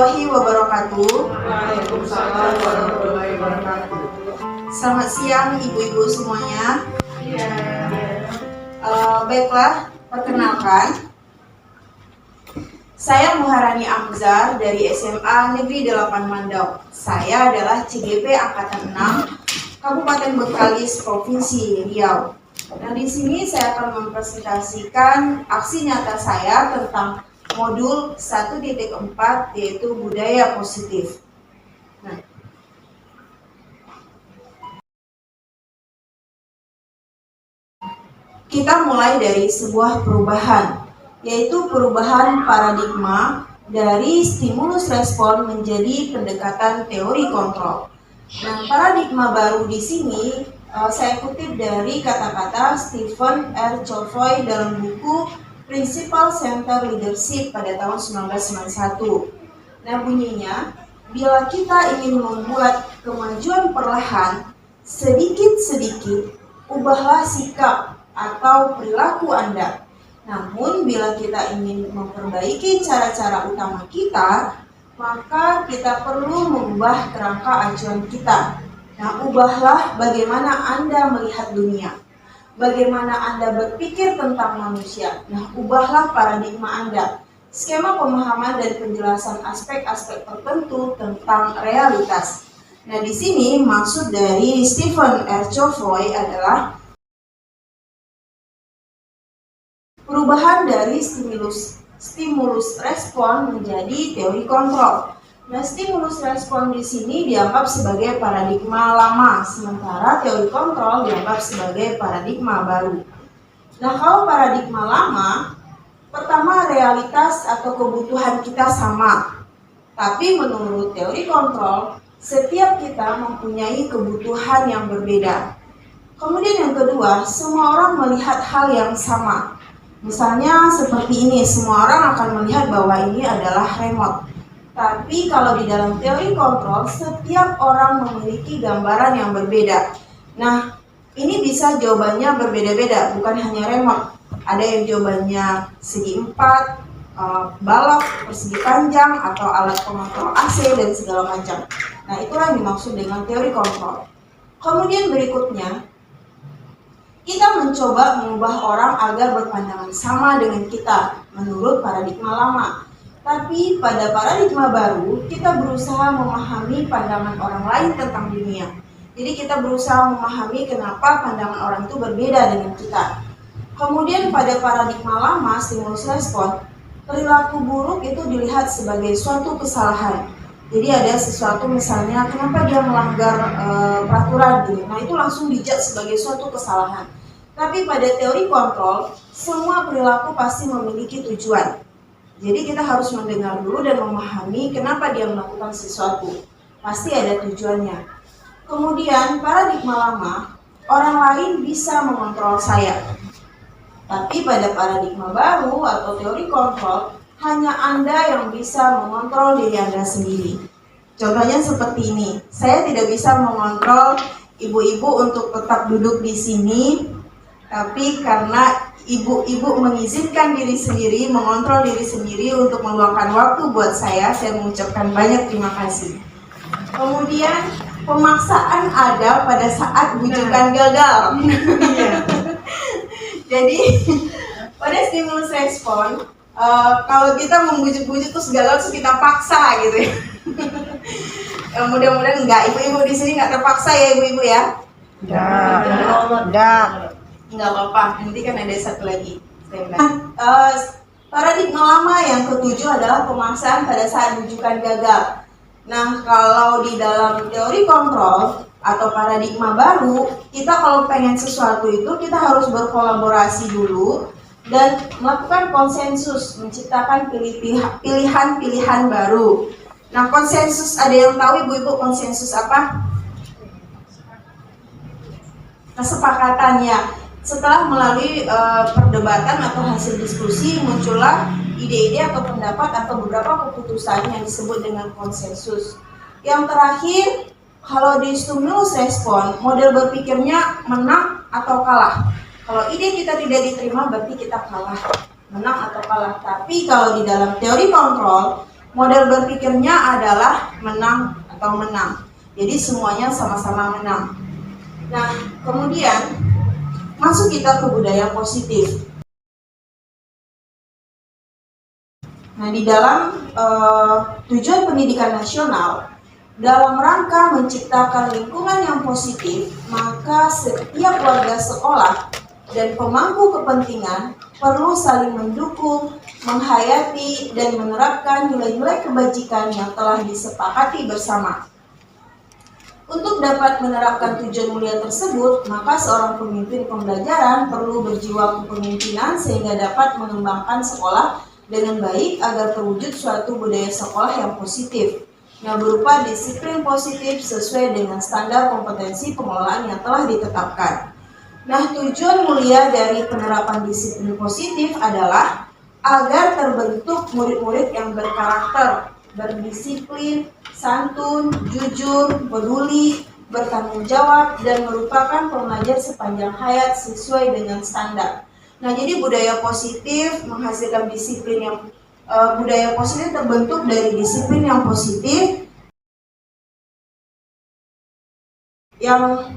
warahmatullahi wabarakatuh. Waalaikumsalam warahmatullahi wabarakatuh. Selamat siang ibu-ibu semuanya. Iya. Baiklah, perkenalkan. Saya Muharani Amzar dari SMA Negeri 8 Mandau. Saya adalah CGP Angkatan 6, Kabupaten Bengkalis, Provinsi Riau. Nah, di sini saya akan mempresentasikan aksi nyata saya tentang modul 1.4 yaitu budaya positif. Nah, kita mulai dari sebuah perubahan, yaitu perubahan paradigma dari stimulus respon menjadi pendekatan teori kontrol. Nah, paradigma baru di sini saya kutip dari kata-kata Stephen R. Covey dalam buku Principle Center Leadership pada tahun 1991. Nah, bunyinya, bila kita ingin membuat kemajuan perlahan, sedikit-sedikit, ubahlah sikap atau perilaku Anda. Namun, bila kita ingin memperbaiki cara-cara utama kita, maka kita perlu mengubah kerangka acuan kita. Nah, ubahlah bagaimana Anda melihat dunia, bagaimana Anda berpikir tentang manusia. Nah, ubahlah paradigma Anda, skema pemahaman dan penjelasan aspek-aspek tertentu tentang realitas. Nah, di sini maksud dari Stephen R. Covey adalah perubahan dari stimulus respon menjadi teori kontrol. Nah, stimulus respon di sini dianggap sebagai paradigma lama, sementara teori kontrol dianggap sebagai paradigma baru. Nah, kalau paradigma lama, pertama realitas atau kebutuhan kita sama. Tapi menurut teori kontrol, setiap kita mempunyai kebutuhan yang berbeda. Kemudian yang kedua, semua orang melihat hal yang sama. Misalnya seperti ini, semua orang akan melihat bahwa ini adalah remote. Tapi kalau di dalam teori kontrol, setiap orang memiliki gambaran yang berbeda. Nah, ini bisa jawabannya berbeda-beda, bukan hanya remote. Ada yang jawabannya segi 4, balok, persegi panjang, atau alat pengontrol AC, dan segala macam. Nah, itulah yang dimaksud dengan teori kontrol. Kemudian berikutnya, kita mencoba mengubah orang agar berpandangan sama dengan kita menurut paradigma lama. Tapi pada paradigma baru, kita berusaha memahami pandangan orang lain tentang dunia. Jadi kita berusaha memahami kenapa pandangan orang itu berbeda dengan kita. Kemudian pada paradigma lama, stimulus respon, perilaku buruk itu dilihat sebagai suatu kesalahan. Jadi ada sesuatu misalnya, kenapa dia melanggar peraturan gitu. Nah, itu langsung dijudge sebagai suatu kesalahan. Tapi pada teori kontrol, semua perilaku pasti memiliki tujuan. Jadi kita harus mendengar dulu dan memahami kenapa dia melakukan sesuatu. Pasti ada tujuannya. Kemudian paradigma lama, orang lain bisa mengontrol saya. Tapi pada paradigma baru atau teori kontrol, hanya Anda yang bisa mengontrol diri Anda sendiri. Contohnya seperti ini, saya tidak bisa mengontrol ibu-ibu untuk tetap duduk di sini, tapi karena ibu-ibu mengizinkan diri sendiri, mengontrol diri sendiri untuk meluangkan waktu buat saya mengucapkan banyak terima kasih. Kemudian pemaksaan ada pada saat bujukan gagal. Jadi pada stimulus respon, kalau kita membujuk-bujuk terus gagal terus kita paksa gitu ya. Mudah-mudahan enggak, ibu-ibu di sini enggak terpaksa ya ibu-ibu ya. Enggak. Nggak apa-apa, nanti kan ada satu lagi. Paradigma lama yang ketujuh adalah pemaksaan pada saat rujukan gagal. Nah, kalau di dalam teori kontrol atau paradigma baru, kita kalau pengen sesuatu itu kita harus berkolaborasi dulu dan melakukan konsensus, menciptakan pilihan-pilihan baru. Nah, konsensus, ada yang tahu ibu-ibu konsensus apa? Kesepakatannya. Setelah melalui perdebatan atau hasil diskusi, muncullah ide-ide atau pendapat atau beberapa keputusan yang disebut dengan konsensus. Yang terakhir, kalau di stimulus respon, model berpikirnya menang atau kalah. Kalau ide kita tidak diterima, berarti kita kalah, menang atau kalah. Tapi kalau di dalam teori kontrol, Model berpikirnya adalah menang atau menang. Jadi semuanya sama-sama menang. Nah, kemudian masuk kita ke budaya positif. Nah, di dalam tujuan pendidikan nasional, dalam rangka menciptakan lingkungan yang positif, maka setiap warga sekolah dan pemangku kepentingan perlu saling mendukung, menghayati, dan menerapkan nilai-nilai kebajikan yang telah disepakati bersama. Untuk dapat menerapkan tujuan mulia tersebut, maka seorang pemimpin pembelajaran perlu berjiwa kepemimpinan sehingga dapat mengembangkan sekolah dengan baik agar terwujud suatu budaya sekolah yang positif. Nah, berupa disiplin positif sesuai dengan standar kompetensi pengelolaan yang telah ditetapkan. Nah, tujuan mulia dari penerapan disiplin positif adalah agar terbentuk murid-murid yang berkarakter, berdisiplin, santun, jujur, peduli, bertanggung jawab, dan merupakan pengajar sepanjang hayat sesuai dengan standar. Nah, jadi budaya positif menghasilkan disiplin yang budaya positif terbentuk dari disiplin yang positif yang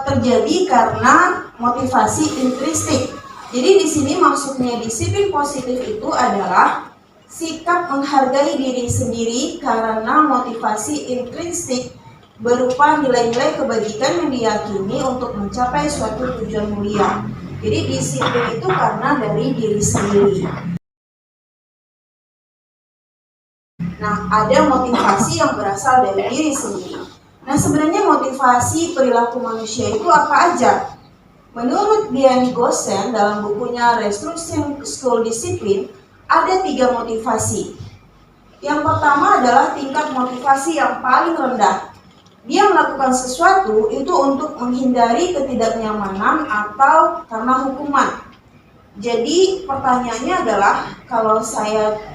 terjadi karena motivasi intrinsik. Jadi di sini maksudnya disiplin positif itu adalah sikap menghargai diri sendiri karena motivasi intrinsik berupa nilai-nilai kebajikan yang diyakini untuk mencapai suatu tujuan mulia. Jadi disiplin itu karena dari diri sendiri. Nah, ada motivasi yang berasal dari diri sendiri. Nah, sebenarnya motivasi perilaku manusia itu apa aja? Menurut Dian Gosen dalam bukunya Restructuring School Discipline, ada 3 motivasi. Yang pertama adalah tingkat motivasi yang paling rendah. Dia melakukan sesuatu itu untuk menghindari ketidaknyamanan atau karena hukuman. Jadi pertanyaannya adalah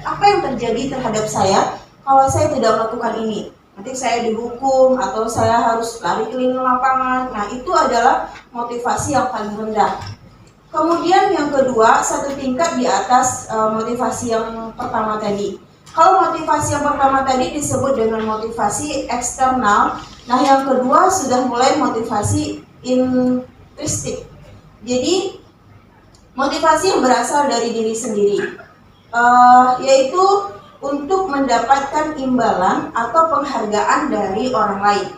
apa yang terjadi terhadap saya kalau saya tidak melakukan ini? Nanti saya dihukum atau saya harus lari keliling lapangan. Nah, itu adalah motivasi yang paling rendah. Kemudian yang kedua, satu tingkat di atas motivasi yang pertama tadi. Kalau motivasi yang pertama tadi disebut dengan motivasi eksternal, nah yang kedua sudah mulai motivasi intrinsik. Jadi motivasi yang berasal dari diri sendiri, yaitu untuk mendapatkan imbalan atau penghargaan dari orang lain.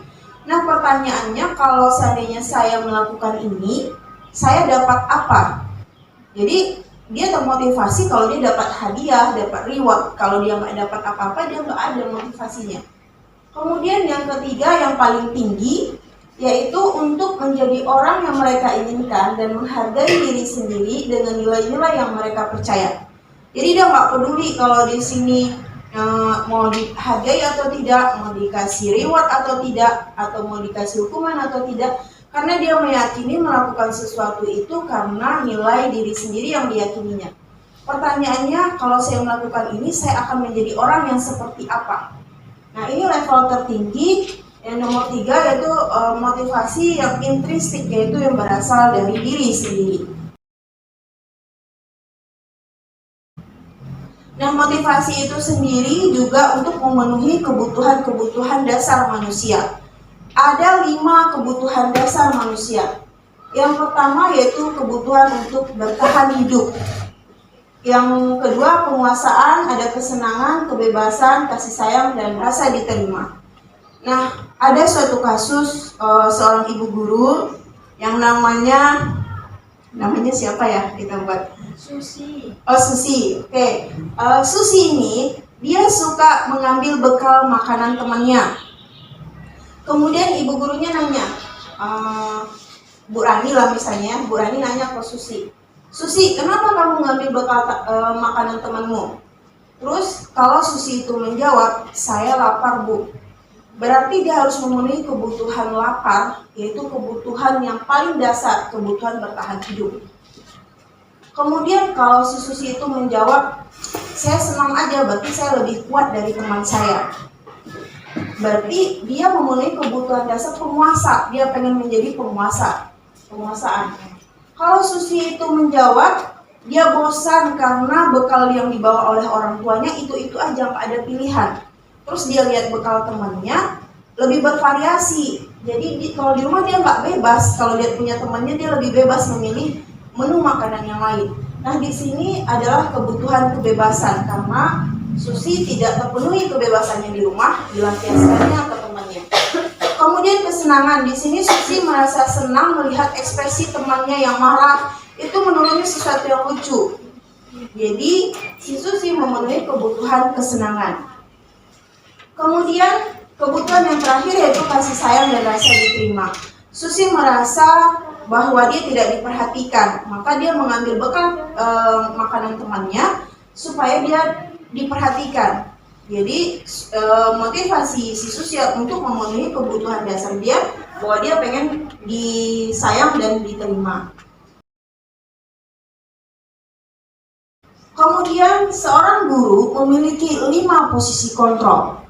Nah, pertanyaannya, kalau seandainya saya melakukan ini, saya dapat apa? Jadi dia termotivasi kalau dia dapat hadiah, dapat reward. Kalau dia nggak dapat apa-apa, dia nggak ada motivasinya. Kemudian yang ketiga, yang paling tinggi, yaitu untuk menjadi orang yang mereka inginkan dan menghargai diri sendiri dengan nilai-nilai yang mereka percaya. Jadi dia nggak peduli kalau di sini mau dihargai atau tidak, mau dikasih reward atau tidak, atau mau dikasih hukuman atau tidak, karena dia meyakini melakukan sesuatu itu karena nilai diri sendiri yang diyakininya. Pertanyaannya, kalau saya melakukan ini, saya akan menjadi orang yang seperti apa? Nah, ini level tertinggi. Yang nomor 3 yaitu motivasi yang intrinsik, yaitu yang berasal dari diri sendiri. Nah, motivasi itu sendiri juga untuk memenuhi kebutuhan-kebutuhan dasar manusia. Ada 5 kebutuhan dasar manusia. Yang pertama yaitu kebutuhan untuk bertahan hidup. Yang kedua, penguasaan, ada kesenangan, kebebasan, kasih sayang, dan rasa diterima. Nah, ada suatu kasus seorang ibu guru yang namanya siapa ya kita buat? Susi. Oh, Susi. Oke. Susi ini dia suka mengambil bekal makanan temannya. Kemudian ibu gurunya nanya, Bu Rani lah misalnya, Bu Rani nanya ke Susi, Susi, kenapa kamu ngambil bekal makanan temanmu? Terus kalau Susi itu menjawab, saya lapar, Bu. Berarti dia harus memenuhi kebutuhan lapar, yaitu kebutuhan yang paling dasar, kebutuhan bertahan hidup. Kemudian kalau si Susi itu menjawab, saya senang aja, berarti saya lebih kuat dari teman saya. Berarti dia memenuhi kebutuhan dasar penguasa, dia pengen menjadi penguasaan. Kalau Susi itu menjawab, Dia bosan karena bekal yang dibawa oleh orang tuanya itu aja, nggak ada pilihan. Terus dia lihat bekal temannya lebih bervariasi. Jadi kalau di rumah dia nggak bebas. Kalau lihat punya temannya dia lebih bebas memilih menu makanan yang lain. Nah, di sini adalah kebutuhan kebebasan karena Susi tidak terpenuhi kebebasannya di rumah, dilampiaskannya ke temannya. Kemudian kesenangan, di sini Susi merasa senang melihat ekspresi temannya yang marah. Itu menurutnya sesuatu yang lucu. Jadi si Susi memenuhi kebutuhan kesenangan. Kemudian kebutuhan yang terakhir yaitu kasih sayang dan rasa diterima. Susi merasa bahwa dia tidak diperhatikan, maka dia mengambil bekal makanan temannya supaya dia diperhatikan. Jadi motivasi si Susi untuk memenuhi kebutuhan dasar dia bahwa dia pengen disayang dan diterima. Kemudian seorang guru memiliki 5 posisi kontrol.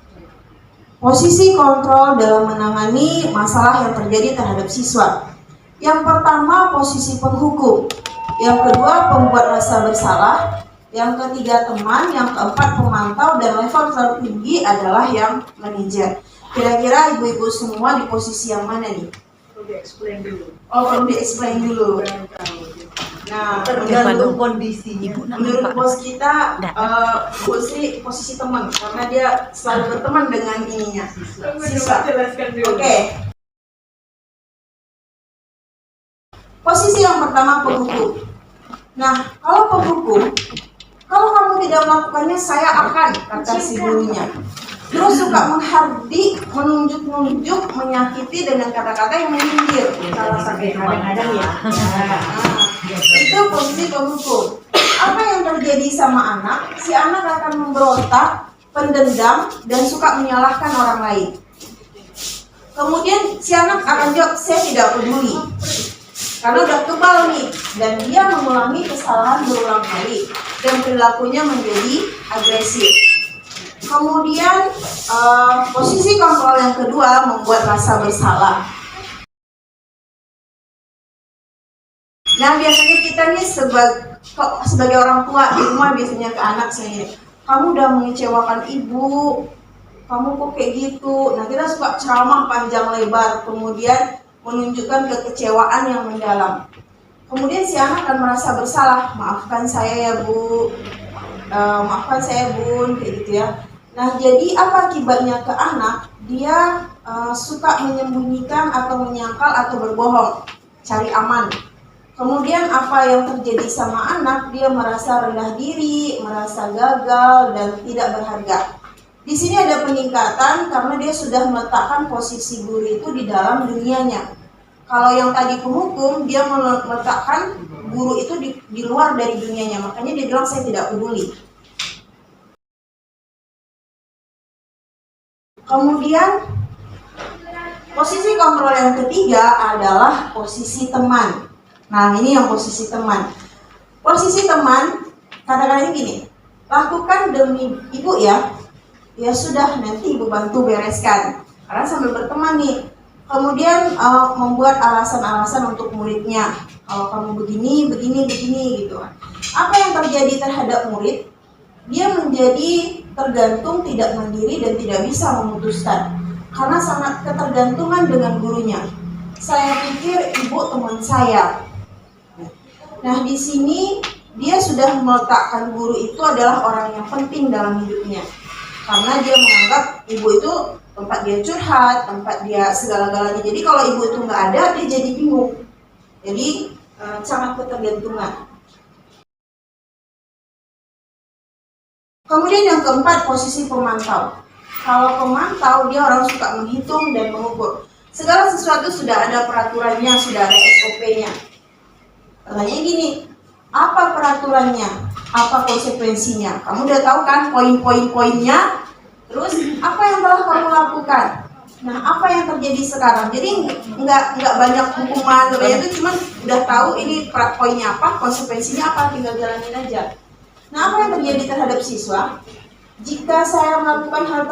Posisi kontrol dalam menangani masalah yang terjadi terhadap siswa. Yang pertama posisi penghukum, yang kedua pembuat rasa bersalah, yang ketiga teman, yang keempat pemantau, dan level tertinggi adalah yang manajer. Kira-kira ibu-ibu semua di posisi yang mana nih? Perlu di-explain dulu. Oh, perlu di-explain dulu. Nah, Tergantung kondisinya. menurut bos kita, Bu Sri posisi teman karena dia selalu berteman dengan ininya. Siswa. Jelaskan dulu. Oke. Posisi yang pertama penghukum. Nah, kalau penghukum, kalau kamu tidak melakukannya, saya akan, kata si gurunya. Terus suka menghardik, menunjuk-nunjuk, menyakiti dengan kata-kata yang menyindir. Salah satu kadang-kadang ya. Itu posisi penghukum. Apa yang terjadi sama anak? Si anak akan memberontak, pendendam, dan suka menyalahkan orang lain. Kemudian si anak akan jawab, saya tidak peduli. Karena udah kebal nih, dan dia mengulangi kesalahan berulang kali, dan perilakunya menjadi agresif. Kemudian posisi kontrol yang kedua membuat rasa bersalah. Nah, biasanya kita nih sebagai orang tua di rumah biasanya ke anak sendiri, kamu udah mengecewakan ibu, kamu kok kayak gitu. Nah, kita suka ceramah panjang lebar, kemudian menunjukkan kekecewaan yang mendalam. Kemudian si anak akan merasa bersalah, maafkan saya ya bu, maafkan saya bun, kayak gitu ya. Nah, jadi apa akibatnya ke anak? Dia suka menyembunyikan atau menyangkal atau berbohong, cari aman. Kemudian apa yang terjadi sama anak? Dia merasa rendah diri, merasa gagal, dan tidak berharga. Di sini ada peningkatan karena dia sudah meletakkan posisi guru itu di dalam dunianya. Kalau yang tadi penghukum, dia meletakkan guru itu di luar dari dunianya. Makanya dia bilang saya tidak peduli. Kemudian posisi kontrol yang ketiga adalah posisi teman. Nah, ini yang posisi teman. Posisi teman, kata-katanya gini, lakukan demi ibu ya. Ya sudah, nanti ibu bantu bereskan. Karena sambil berteman nih. Kemudian membuat alasan-alasan untuk muridnya. Kalau kamu begini gitu. Apa yang terjadi terhadap murid? Dia menjadi tergantung, tidak mandiri, dan tidak bisa memutuskan. Karena sangat ketergantungan dengan gurunya. Saya pikir ibu teman saya. Nah, di sini dia sudah meletakkan guru itu adalah orang yang penting dalam hidupnya. Karena dia menganggap ibu itu tempat dia curhat, tempat dia segala-galanya. Jadi kalau ibu itu nggak ada, dia jadi bingung. Jadi sangat ketergantungan. Kemudian yang keempat, posisi pemantau. Kalau pemantau, dia orang suka menghitung dan mengukur. Segala sesuatu sudah ada peraturannya, sudah ada SOP-nya. Pertanyaannya gini, apa peraturannya? Apa konsekuensinya? Kamu udah tahu kan poin-poin-poinnya? Terus apa yang telah kamu lakukan? Nah, apa yang terjadi sekarang? Jadi nggak banyak hukuman, itu cuma udah tahu ini poinnya apa, konsekuensinya apa, tinggal jalanin aja. Nah, apa yang terjadi terhadap siswa? Jika saya melakukan hal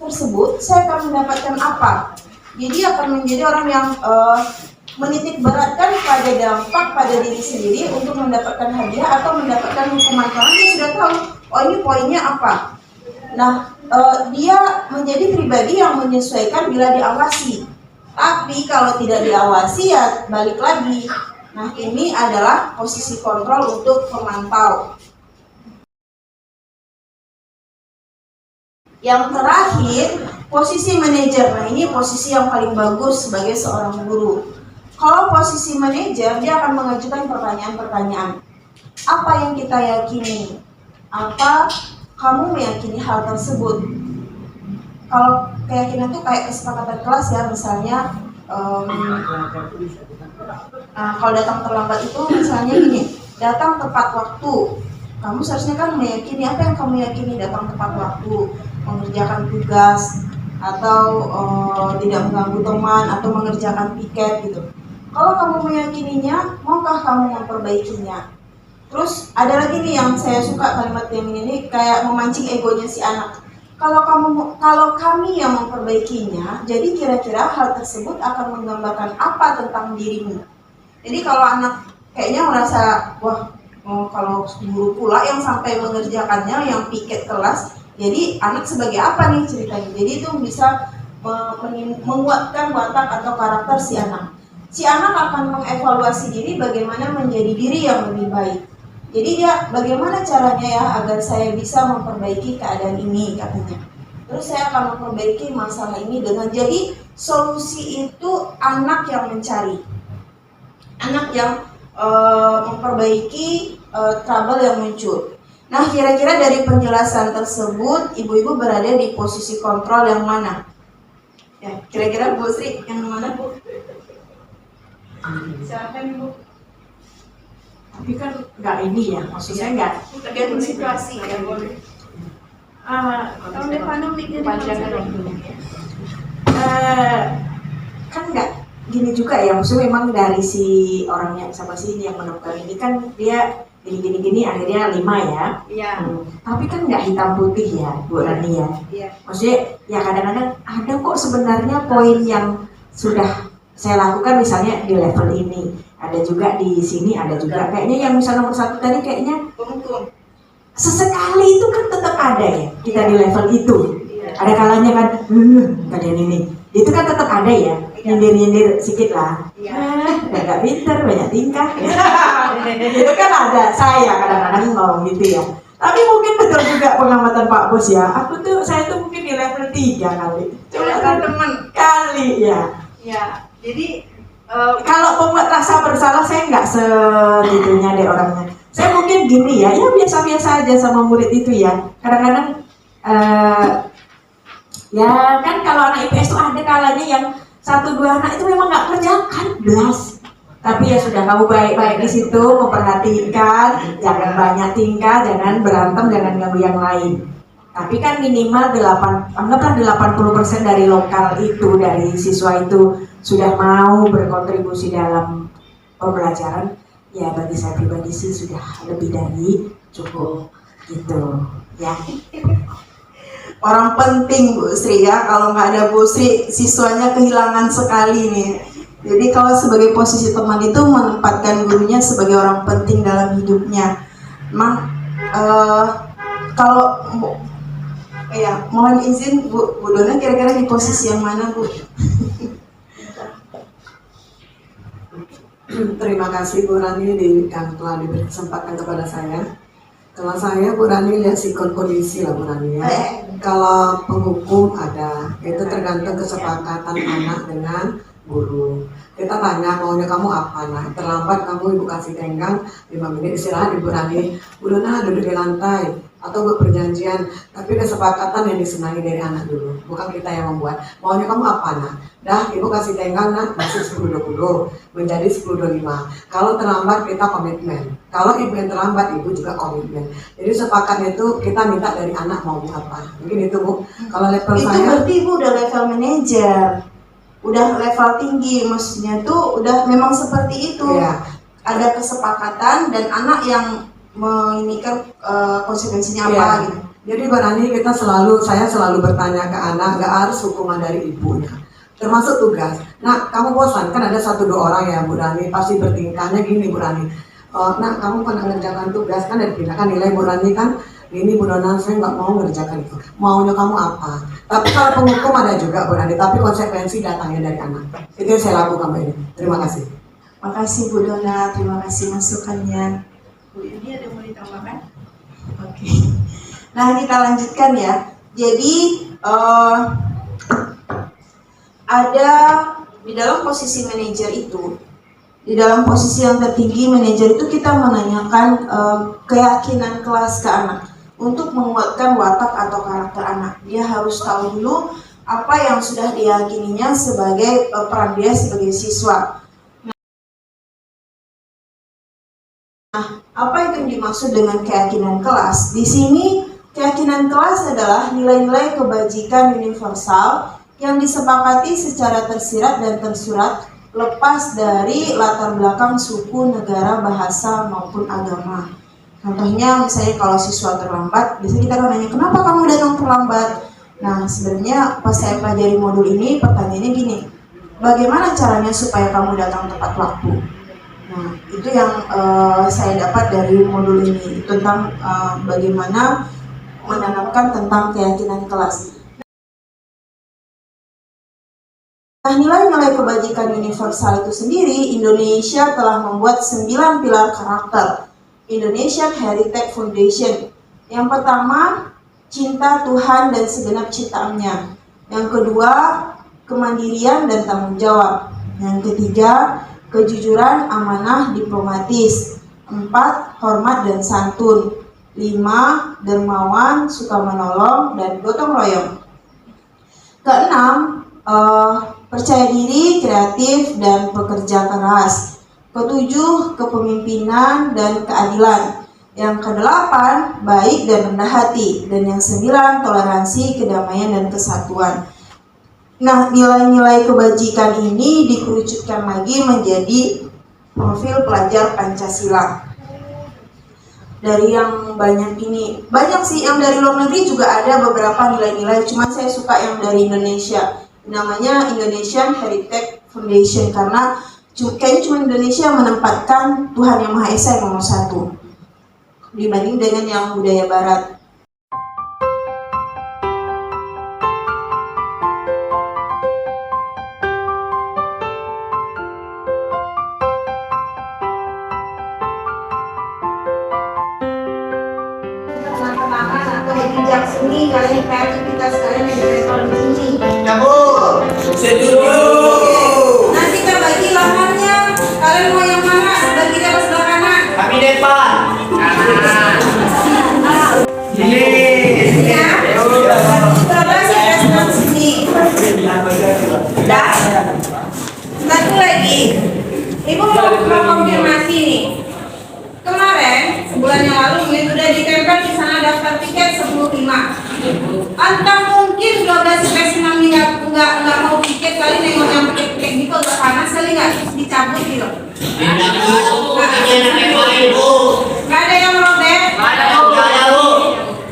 tersebut, saya akan mendapatkan apa? Jadi akan menjadi orang yang menitik beratkan pada ada dampak pada diri sendiri untuk mendapatkan hadiah atau mendapatkan hukuman, karena dia sudah tahu, oh ini poinnya apa. Nah, dia menjadi pribadi yang menyesuaikan bila diawasi. Tapi kalau tidak diawasi ya balik lagi. Nah, ini adalah posisi kontrol untuk pemantau. Yang terakhir, posisi manajer. Nah, ini posisi yang paling bagus sebagai seorang guru. Kalau posisi manajer, dia akan mengajukan pertanyaan-pertanyaan. Apa yang kita yakini? Apa kamu meyakini hal tersebut? Kalau keyakinan itu kayak kesepakatan kelas ya, misalnya kalau datang terlambat itu misalnya gini, datang tepat waktu. Kamu seharusnya kan meyakini, apa yang kamu yakini? Datang tepat waktu, mengerjakan tugas, atau tidak mengganggu teman, atau mengerjakan piket gitu. Kalau kamu meyakininya, maukah kamu memperbaikinya? Terus ada lagi nih yang saya suka kalimat yang ini, kayak memancing egonya si anak. Kalau kami yang memperbaikinya, jadi kira-kira hal tersebut akan menggambarkan apa tentang dirimu. Jadi kalau anak kayaknya merasa, wah, kalau guru pula yang sampai mengerjakannya, yang piket kelas, jadi anak sebagai apa nih ceritanya? Jadi itu bisa menguatkan watak atau karakter si anak. Si anak akan mengevaluasi diri bagaimana menjadi diri yang lebih baik. Jadi dia bagaimana caranya ya agar saya bisa memperbaiki keadaan ini, katanya. Terus saya akan memperbaiki masalah ini dengan, jadi solusi itu anak yang mencari, anak yang memperbaiki trouble yang muncul. Nah, kira-kira dari penjelasan tersebut, ibu-ibu berada di posisi kontrol yang mana? Ya, kira-kira Bu Sri yang mana, Bu? Silakan, Bu. Tapi kan nggak ini ya, maksudnya nggak Tergantung situasi ya, boleh. tahun depan Panjangan kan nggak gini juga ya, maksudnya memang dari si orangnya sama si ini yang menemukan ini kan dia gini akhirnya 5 ya. Iya. Tapi kan nggak hitam putih ya Bu Rani ya. Iya. Maksudnya ya kadang-kadang ada kok sebenarnya poin yang sudah saya lakukan misalnya di level ini, ada juga di sini, ada juga kayaknya yang misalnya nomor 1 tadi kayaknya sesekali itu kan tetap ada ya kita di level itu. Ada kalanya kan kalian ini itu kan tetap ada ya, nyindir sedikit lah. Gak pinter, banyak tingkah. Itu kan ada, saya kadang-kadang ngomong gitu ya. Tapi mungkin betul juga pengamatan Pak Bos ya. Saya tuh mungkin di level 3 kali. Teman-teman Kali ya. ya. Jadi kalau pembuat rasa bersalah saya nggak segitunya deh orangnya. Saya mungkin gini ya biasa-biasa aja sama murid itu ya. Kadang-kadang ya kan kalau anak IPS tuh ada kalanya yang 1-2 anak itu memang nggak kerjakan belas. Tapi ya sudah, kamu baik-baik di situ, memperhatikan, jangan banyak tingkah, jangan berantem, jangan ganggu yang lain. Tapi kan minimal 80% dari lokal itu, dari siswa itu sudah mau berkontribusi dalam pembelajaran. Ya bagi saya pribadi sih sudah lebih dari cukup gitu ya. orang penting Bu Sri ya, kalau nggak ada Bu Sri siswanya kehilangan sekali nih. Jadi kalau sebagai posisi teman itu menempatkan gurunya sebagai orang penting dalam hidupnya. Memang kalau ya mohon izin Bu Dona, kira-kira di posisi yang mana Bu? Terima kasih Bu Rani yang telah diberi kesempatan kepada saya. Kalau saya Bu Rani lihat sikon kondisi lah Bu Rani ya. Kalau penghukum ada, itu tergantung kesepakatan anak dengan guru. Kita tanya maunya kamu apa, nah terlambat kamu ibu kasih tenggang 5 menit istirahat ibu Rani, Bu Dona duduk di lantai atau berperjanjian, tapi kesepakatan yang disenangi dari anak dulu, bukan kita yang membuat. Maunya kamu apa nak? Dah ibu kasih tenggang nak, masih 10-20 menjadi 10-25. Kalau terlambat kita komitmen, kalau ibu yang terlambat ibu juga komitmen. Jadi sepakat itu kita minta dari anak maunya apa. Mungkin itu Bu. Kalau level Itu saya berarti Ibu udah level manajer, udah level tinggi, maksudnya tuh udah memang seperti itu. ya. Ada kesepakatan dan anak yang menginginkan konsekuensinya apa Iya. gitu. Jadi Mbak Rani saya selalu bertanya ke anak, nggak harus hukuman dari ibunya. termasuk tugas. Nah, kamu bosan kan ada 1-2 orang ya Bu Rani pasti bertingkahnya gini Bu Rani. Nah, kamu pernah ngerjakan tugas kan dipindahkan nilai Bu Rani kan. Ini Bu Dona saya nggak mau ngerjakan itu. Maunya kamu apa? Tapi kalau penghukum ada juga Bu Rani. Tapi konsekuensi datangnya dari anak. Itu yang saya lakukan Bu ini. Terima kasih. Makasih Bu Dona, terima kasih masukannya. Bu Yudi ada yang mau ditambahkan? Oke. Nah, kita lanjutkan ya. Jadi ada di dalam posisi manajer itu, di dalam posisi yang tertinggi manajer itu kita menanyakan keyakinan kelas ke anak untuk menguatkan watak atau karakter anak. Dia harus tahu dulu apa yang sudah diyakininya sebagai peran dia sebagai siswa. Nah, apa itu dimaksud dengan keyakinan kelas? Di sini keyakinan kelas adalah nilai-nilai kebajikan universal yang disepakati secara tersirat dan tersurat lepas dari latar belakang suku, negara, bahasa, maupun agama. Contohnya misalnya kalau siswa terlambat, biasanya kita akan nanya, kenapa kamu datang terlambat? Nah, sebenarnya pas saya pelajari modul ini, pertanyaannya gini, bagaimana caranya supaya kamu datang tepat waktu? Nah, itu yang saya dapat dari modul ini, tentang bagaimana menanamkan tentang keyakinan kelas. Nah, nilai-nilai kebajikan universal itu sendiri, Indonesia telah membuat 9 pilar karakter Indonesian Heritage Foundation. Yang pertama, cinta Tuhan dan segenap ciptaannya. Yang kedua, kemandirian dan tanggung jawab. Yang ketiga, kejujuran, amanah, diplomatis. 4, hormat dan santun. 5, dermawan, suka menolong, dan gotong royong. Keenam, percaya diri, kreatif, dan pekerja keras. Ketujuh, kepemimpinan dan keadilan. Yang kedelapan, baik dan rendah hati. Dan yang 9, toleransi, kedamaian, dan kesatuan. Nah, nilai-nilai kebajikan ini dikerucutkan lagi menjadi profil pelajar Pancasila. Dari yang banyak ini, banyak sih yang dari luar negeri juga ada beberapa nilai-nilai, cuman saya suka yang dari Indonesia. Namanya Indonesian Heritage Foundation karena kayaknya cuma Indonesia yang menempatkan Tuhan Yang Maha Esa yang nomor 1 dibanding dengan yang budaya Barat. Kenang-kenangan atau jejak seni kalian kreativitas kalian yang direkod di sini. Cabut. Setuju. Nanti kita bagi lahannya. Kalian mau yang mana? Bagi di atas sebelah kanan. Kami depan. Kanan. Ini. Ya. Coba sih respon sini. Dah. Satu lagi. Ibu mau konfirmasi nih. Kemarin sebulan yang lalu ini sudah ditempel di sana daftar tiket 10.5. Antara mungkin 12 IPS 6 nggak mau tiket kali nengok yang pakai tiket gitu agak panas kali nggak dicabut gitu. Nggak ada yang robek.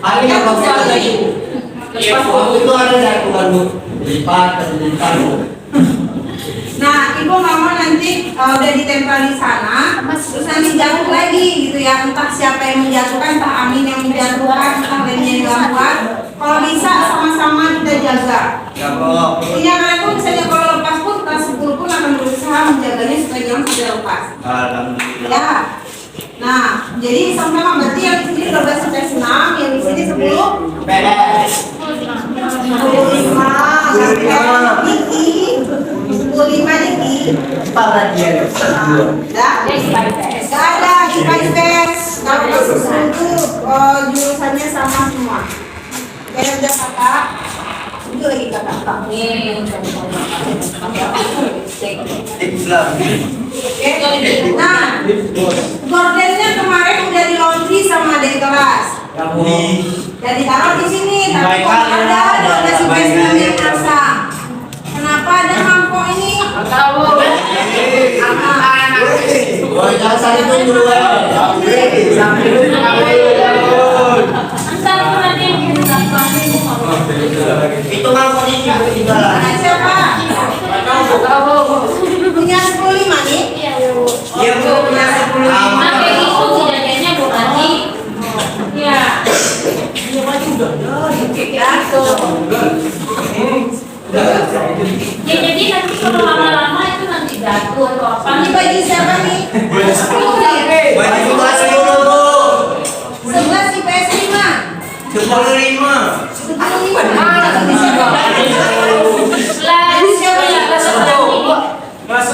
Hari yang bagus lagi. Itu ada dari Bu. Lipat. Nah, ibu nggak mau nanti udah ditempel di sana, terus nanti jatuh lagi gitu ya. Entah siapa yang menjatuhkan, entah Amin yang menjatuhkan, entah lainnya yang gangguan. Kalau bisa sama-sama kita jaga. Punya kalian pun misalnya kalau lepas pun kelas 10 pun akan berusaha menjaganya supaya jangan sudah lepas. Ya. Nah, jadi sama-sama berarti yang di sini 12 sampai 6, yang di sini 10. Beres. 25 sampai Diki. 25 Diki. Gak ada IPS. Kalau kelas 10 itu jurusannya sama semua. Kayak udah kakak. Itu lagi kakak. Nah, gordennya kemarin udah di laundry sama adik kelas. Jadi taruh di sini, tapi kok ada 12 IPS yang pasang. Kenapa ada mangkok ini? Jangan saling tunjuk. Itu mangkok ini juga. Siapa? Sampai itu kejadiannya Bu Andi. Ya. Ya jadi nanti kalau lama-lama itu nanti jatuh atau apa. Ini baju siapa nih? Baju kelas 10 Bu. 11 IPS 5. 10.5.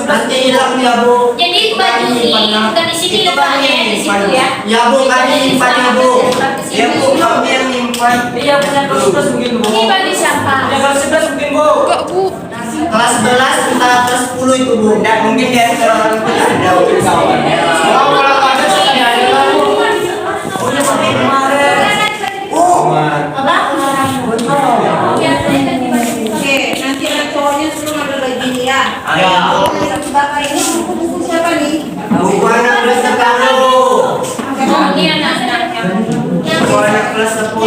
Nanti hilang ya Bu. Jadi baju ini bukan di sini letaknya, di situ ya. Ya Bu, kami nyimpan ya Bu. Ya Bu, kami yang nyimpan. Iya punya kelas 11 mungkin Bu. Ini baju siapa? Punya kelas 11 mungkin Bu. Kelas 11 kita kelas 10 itu Bu. Dan mungkin dia orang itu ada kawan. Kalau ada saya ada lah Bu. Punya pakai kemarin. Oke, nanti ada cowoknya suruh ngambil baju ini ya. Ya. Yang dibakar ini buku siapa nih? Buku anak kelas 10 Bu. Oh, ini anak-anaknya. Buku anak kelas 10.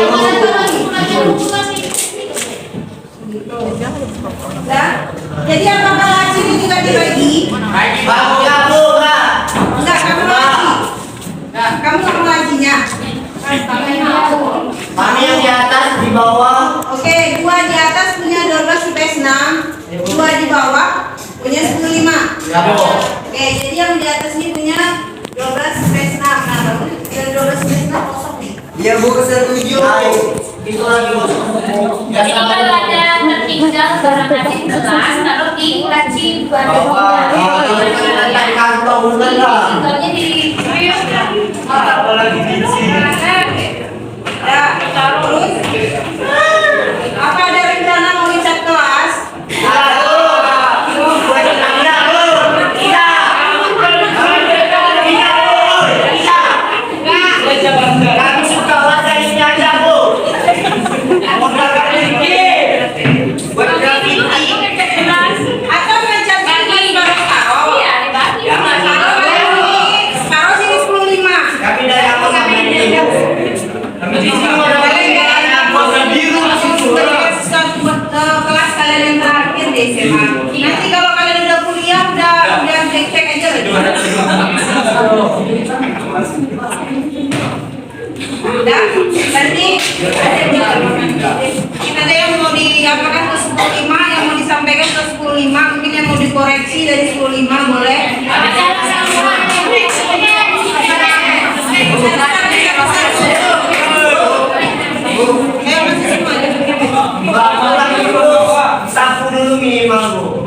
Ya. Jadi apakah laci ini juga dibagi? Babu ya Bu, Kak. Enggak, kamu laci. Kamu sama lacinya. Kami yang di atas, di bawah. Oke, 2 di atas punya 12 IPS 6, 2 di bawah punya 10.5. Ya Bu. Oke, jadi yang di atas ini punya 12 IPS 6. Nah, baru dari 12 IPS 6 kosong nih. Iya Bu, kesetuju. Itu lagi Bu. Jadi kalau ada tertinggal barang hasil kelas, taruh di laci Di kantong bukan lah. tinggalnya di Apalagi di sini. Ya, terus apa ada rencana mau ngecat kelas? Kami suka warga ini aja Bu. Modal graffiti. Buat graffiti. Atau ngecat kelas bareng Karo? iya dibagi. Karo sini 10.5. Kami dari apa sampai ini Bu? Kami di sini warga biru masih Kelas kalian yang terakhir di SMA. Nanti kalau kalian udah kuliah udah cek aja lah. Udah, nanti ada yang mau diapakan ke 10.5, yang mau disampaikan ke 10.5, mungkin yang mau dikoreksi dari 10.5 boleh. sapu dulu minimal Bu.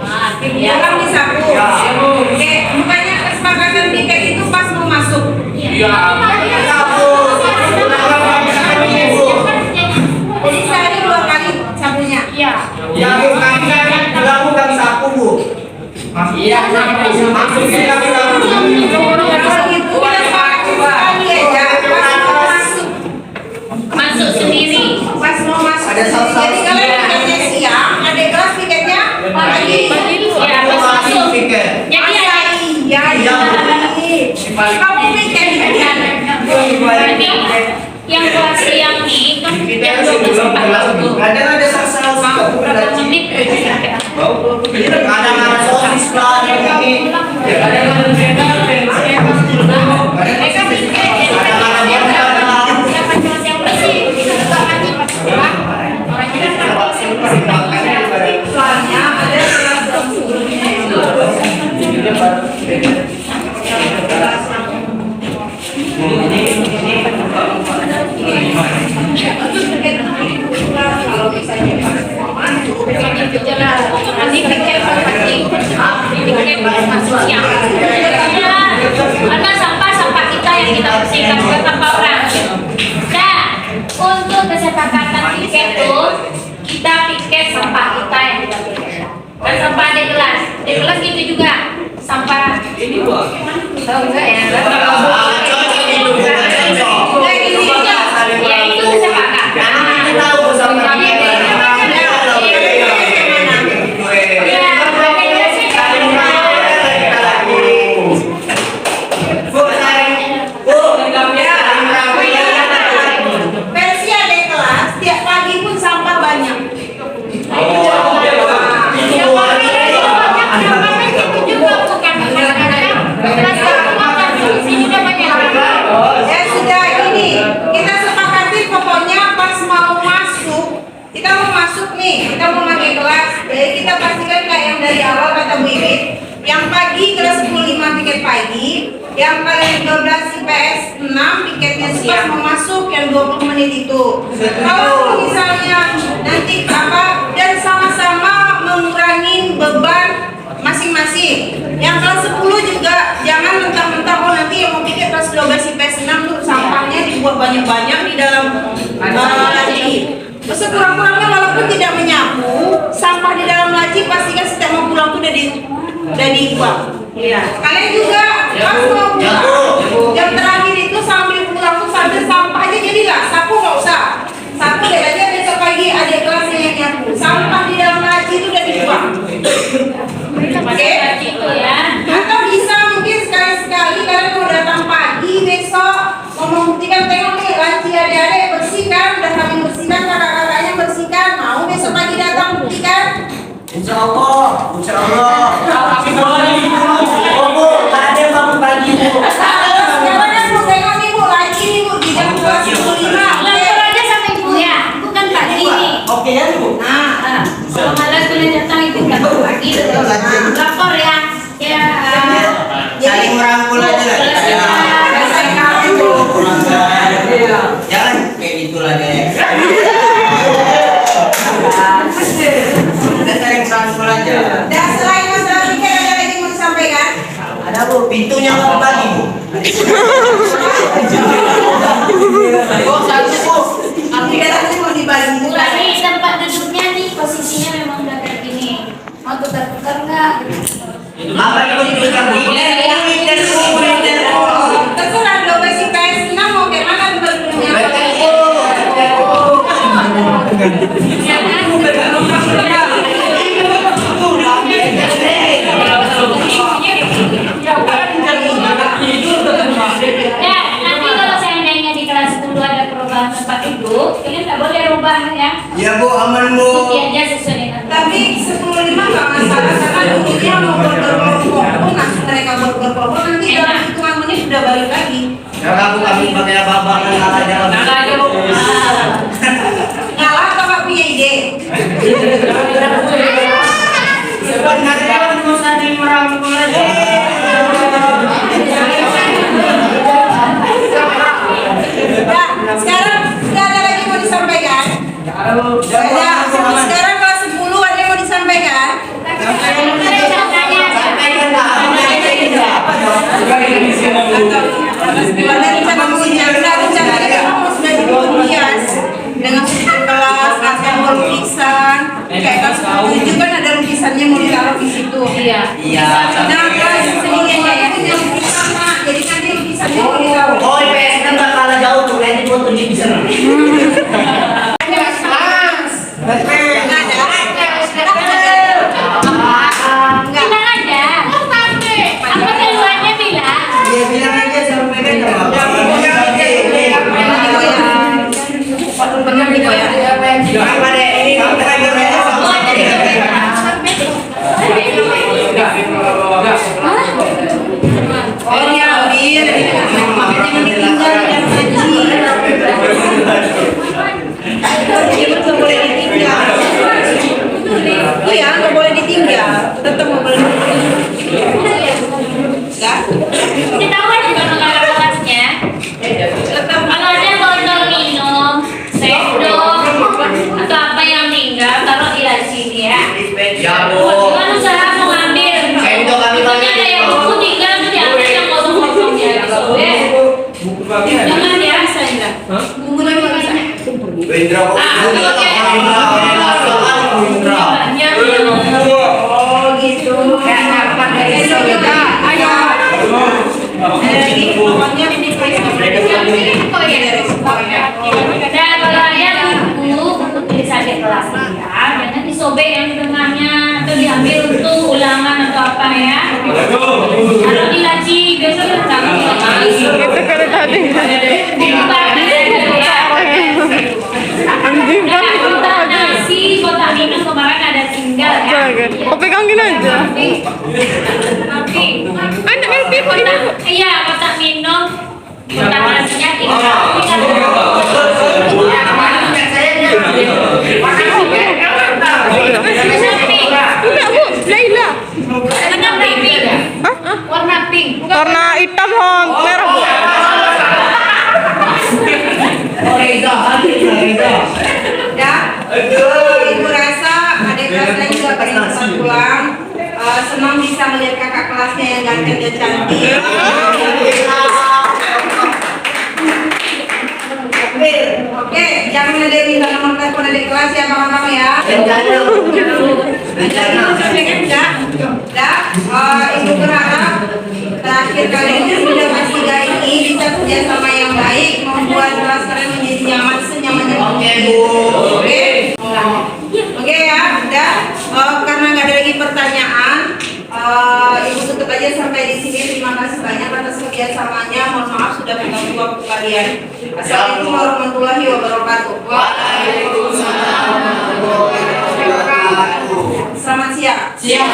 Jangan disapu. Oke, bukannya kesepakatan tiket itu pas mau masuk. Sapu. Jadi sehari 2 kali sapunya. Ya Bu, kami bilang bukan sapu Bu. Iya, maksudnya kami sapu. Kalau gitu kita sepakat sekali aja. Pas mau masuk. Masuk sendiri. Pas mau masuk. Ada salah-salah. Jadi kalian tiketnya siang, ada kelas tiketnya pagi. Ya, pas masuk. Tiket. Jadi Masa iya, kamu pikir Tapi yang kelas siang nih kan jam 12.40. Kadang ada salah-salah bukan ada Menit kadang ada sosis lah yang ini. mereka pikir jadi siapa kelas yang bersih orang kita soalnya ada kelas kalau misalnya nanti pikir pikir masuk siang karena sampah kita yang kita bersihkan ke sampah orang. Nah, untuk kesepakatan tiket tuh kita piket sampah kita yang kita bersihkan. Dan sampah di kelas gitu juga sampah ini tahu enggak ya? Ya itu kesepakatan. versi ada kelas tiap pagi pun sampah banyak. Itu juga bukan Yang kalian 12 IPS 6 piketnya siap mau masuk yang 20 menit itu. Kalau misalnya nanti apa dan sama-sama mengurangi beban masing-masing. Yang kelas 10 juga jangan mentang-mentang oh nanti yang mau piket kelas 12 IPS 6 tuh sampahnya dibuat banyak-banyak di dalam laci. Sekurang-kurangnya walaupun tidak menyapu, sampah di dalam laci pastikan setiap mau pulang tuh udah dibuang. Iya. Kalian juga pas mau pulang, jam terakhir itu sambil pulang tuh sambil sampah aja jadilah sapu nggak usah. Sapu deh aja besok pagi adik kelasnya yang nyapu. Sampah di dalam laci itu udah dibuang. Oke? Itu ya. Atau bisa mungkin sekali-sekali kalian mau datang pagi besok mau membuktikan tengok nih laci adik-adik bersihkan, udah kami bersihkan, kakak-kakaknya bersihkan, mau besok pagi datang buktikan. Insya Allah. Oh Bu, ada bangun pagi Bu. Sekarang kan mau tengok nih Bu, laci nih Bu di jam 12.15. Lapor aja sama ibu ya. Bukan pagi nih. Oke ya Bu. Nah, kalau malas boleh datang itu nggak pagi. Lapor ya. Ya. Saling merangkul aja lah. Jangan kayak gitulah deh. Kita saling merangkul aja. Dan selain masalah pikir ada lagi mau disampaikan? Ada Bu, pintunya mau bagi Bu. Oh, satu Bu. Tidak mau dibagi juga. Ini tempat duduknya nih posisinya memang udah kayak gini. Mau tukar-tukar nggak? Apa itu diberikan Bu? Terserah 12 IPS 6 mau kayak mana bentuknya. Ya, nanti kalau seandainya di kelas 10 ada perubahan tempat duduk, kalian nggak boleh rubah ya. Ya Bu, aman Bu. Ikuti aja sesuai dengan. Tapi 10.5 nggak masalah karena duduknya mau berkelompok pun langsung mereka berkelompok nanti dalam hitungan menit sudah balik lagi. Kalau kami pakai abang-abang ngalah jalan. Ngalah atau nggak punya ide? Sebenarnya mau saling merangkul aja. Nah, sekarang sudah ada lagi mau disampaikan? Sekarang kelas 10 ada yang mau disampaikan? Ada rencana mau sudah dihias dengan struktur kelas, akan berlukisan. Kayak kelas 7 kan ada lukisannya mau ditaruh di situ. Iya. Iya. Nah, kelas 10 ya punya lukisan Mak. Jadi nanti lukisannya mau ditaruh. Oh, IPS kan tak kalah jauh tuh, kayaknya foto di sana. Bilang aja. Apa keluarnya bilang? Dia bilang aja sampaikan sama Bapak. Apa deh, ini kamu terakhir ya sama Oh dia ambil, makanya ditinggal dan haji. Dia betul boleh ditinggal. Oh ya, nggak boleh ditinggal, tetap nggak boleh ditinggal. Enggak? Ditaruh juga mengarah kelasnya. Tetap Kalau ada botol minum, sendok, atau apa yang tinggal, taruh di sini ya. Ya Bu. Jangan usaha mau ambil. Sendok kami Pokoknya banyak ada yang itu. buku tinggal tuh diambil yang kosong-kosongnya gitu. Jangan ya. bisa enggak? Bumbunya nggak bisa. Indra kok. Banyak. Oh gitu. Ayo. Jadi pokoknya ini Dan kalau ada buku tulis aja kelasnya, jangan disobek yang di tengahnya atau diambil untuk ulangan atau apa ya. Kalau di laci biasanya kamu Itu kali tadi. kotak nasi, kotak minum kemarin ada tinggal ya. Oh, pegangin aja. Tapi Anak ini kok ini. iya kotak minum, kotak nasinya tinggal. Enggak, Bu. Laila. Warna pink. Hah? Warna pink. Warna hitam, Ho. yang ganteng dan cantik. Oke, jangan ada minta nomor telepon adik kelas ya abang-abang ya. Ibu berharap terakhir kali ini sudah bertiga ini bisa kerjasama yang baik membuat kelas kalian menjadi nyaman senyaman-nyamannya. Oke ya, udah. Karena nggak ada lagi pertanyaan, ibu tutup aja sampai di sini. Terima kasih banyak atas kerjasamanya. Mohon maaf sudah mengganggu waktu kalian. Assalamualaikum warahmatullahi wabarakatuh. Waalaikumsalam warahmatullahi wabarakatuh. Selamat siang. Siang.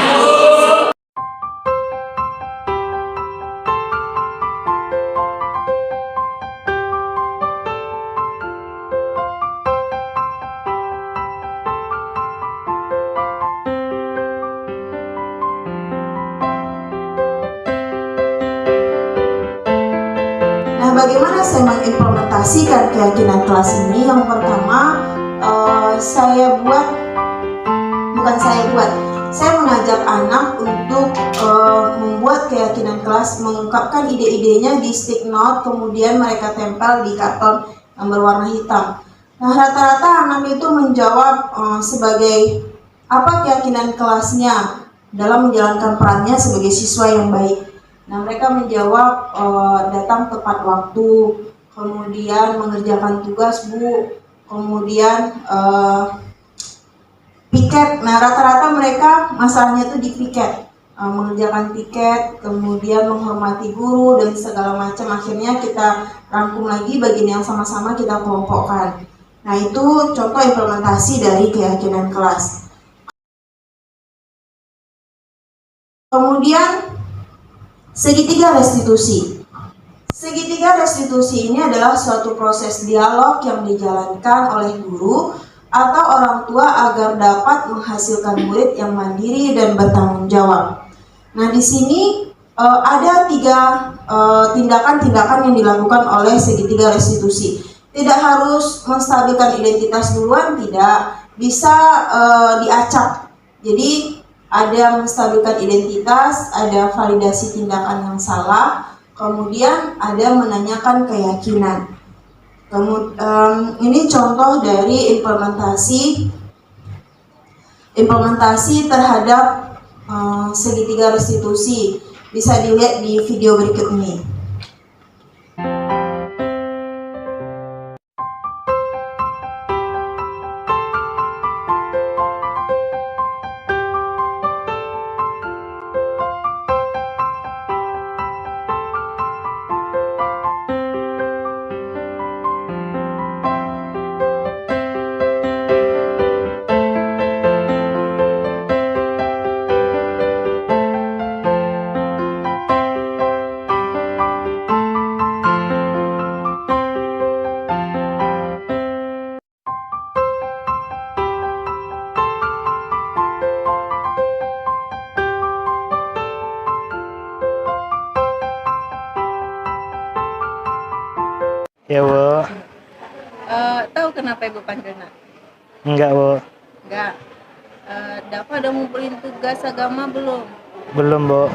Nah, bagaimana saya mengimplementasikan keyakinan kelas ini? Yang pertama, saya mengajak anak untuk membuat keyakinan kelas, mengungkapkan ide-idenya di stick note, kemudian mereka tempel di karton yang berwarna hitam. Nah, rata-rata anak itu menjawab sebagai apa keyakinan kelasnya dalam menjalankan perannya sebagai siswa yang baik. Nah, mereka menjawab datang tepat waktu, kemudian mengerjakan tugas, Bu, kemudian piket. Nah, rata-rata mereka masalahnya itu di piket, mengerjakan piket, kemudian menghormati guru dan segala macam. Akhirnya kita rangkum lagi bagian yang sama-sama kita kelompokkan. Nah, itu contoh implementasi dari keyakinan kelas. Kemudian segitiga restitusi. Segitiga restitusi ini adalah suatu proses dialog yang dijalankan oleh guru atau orang tua agar dapat menghasilkan murid yang mandiri dan bertanggung jawab. Nah, di sini ada tiga tindakan-tindakan yang dilakukan oleh segitiga restitusi. Tidak harus menstabilkan identitas duluan, tidak, bisa diacak. Jadi ada menstabilkan identitas, ada validasi tindakan yang salah, kemudian ada menanyakan keyakinan. Ini contoh dari implementasi terhadap segitiga restitusi. Bisa dilihat di video berikut ini. Ya, Bu. Tahu kenapa Ibu panggil nak? Enggak, Bu. Enggak. Dafa udah ngumpulin tugas agama belum? Belum, Bu.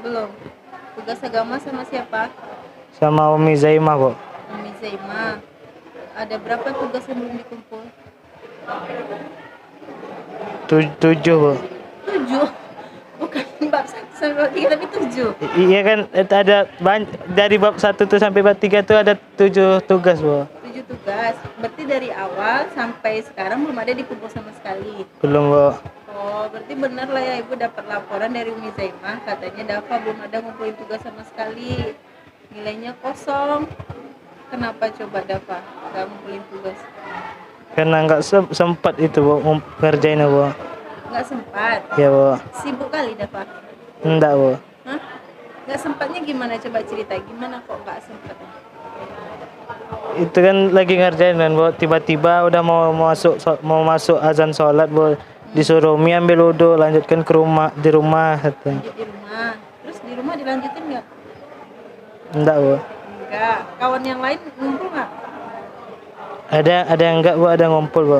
Belum. Tugas agama sama siapa? Sama Umi Zaimah, Bu. Umi Zaimah. Ada berapa tugas yang belum dikumpul? 7, Bu. 7. Bukan bab 1 sampai bab 3 tapi 7. Iya kan, ada dari bab 1 tuh sampai bab 3 tuh ada 7 tugas, Bu. 7 tugas. Berarti dari awal sampai sekarang belum ada dikumpul sama sekali. Belum, Bu. Oh, berarti benar lah ya Ibu dapat laporan dari Umi Zaimah, katanya Dafa belum ada ngumpulin tugas sama sekali. Nilainya kosong. Kenapa coba Dafa nggak ngumpulin tugas? Karena nggak sempat itu, Bu, ngerjainnya, Bu. Nggak sempat. Ya, Bu. Sibuk kali Dafa. Enggak, Bu. Hah? Nggak sempatnya gimana? Coba cerita gimana kok nggak sempat? Itu kan lagi ngerjain kan, Bu. Tiba-tiba udah mau masuk azan sholat, Bu. Disuruh Umi ambil wudhu, lanjutkan ke rumah, di rumah kata. Lanjut di rumah. Terus di rumah dilanjutin nggak? Enggak, Bu. Enggak. Kawan yang lain ngumpul nggak? Ada yang enggak, Bu, ada ngumpul, Bu.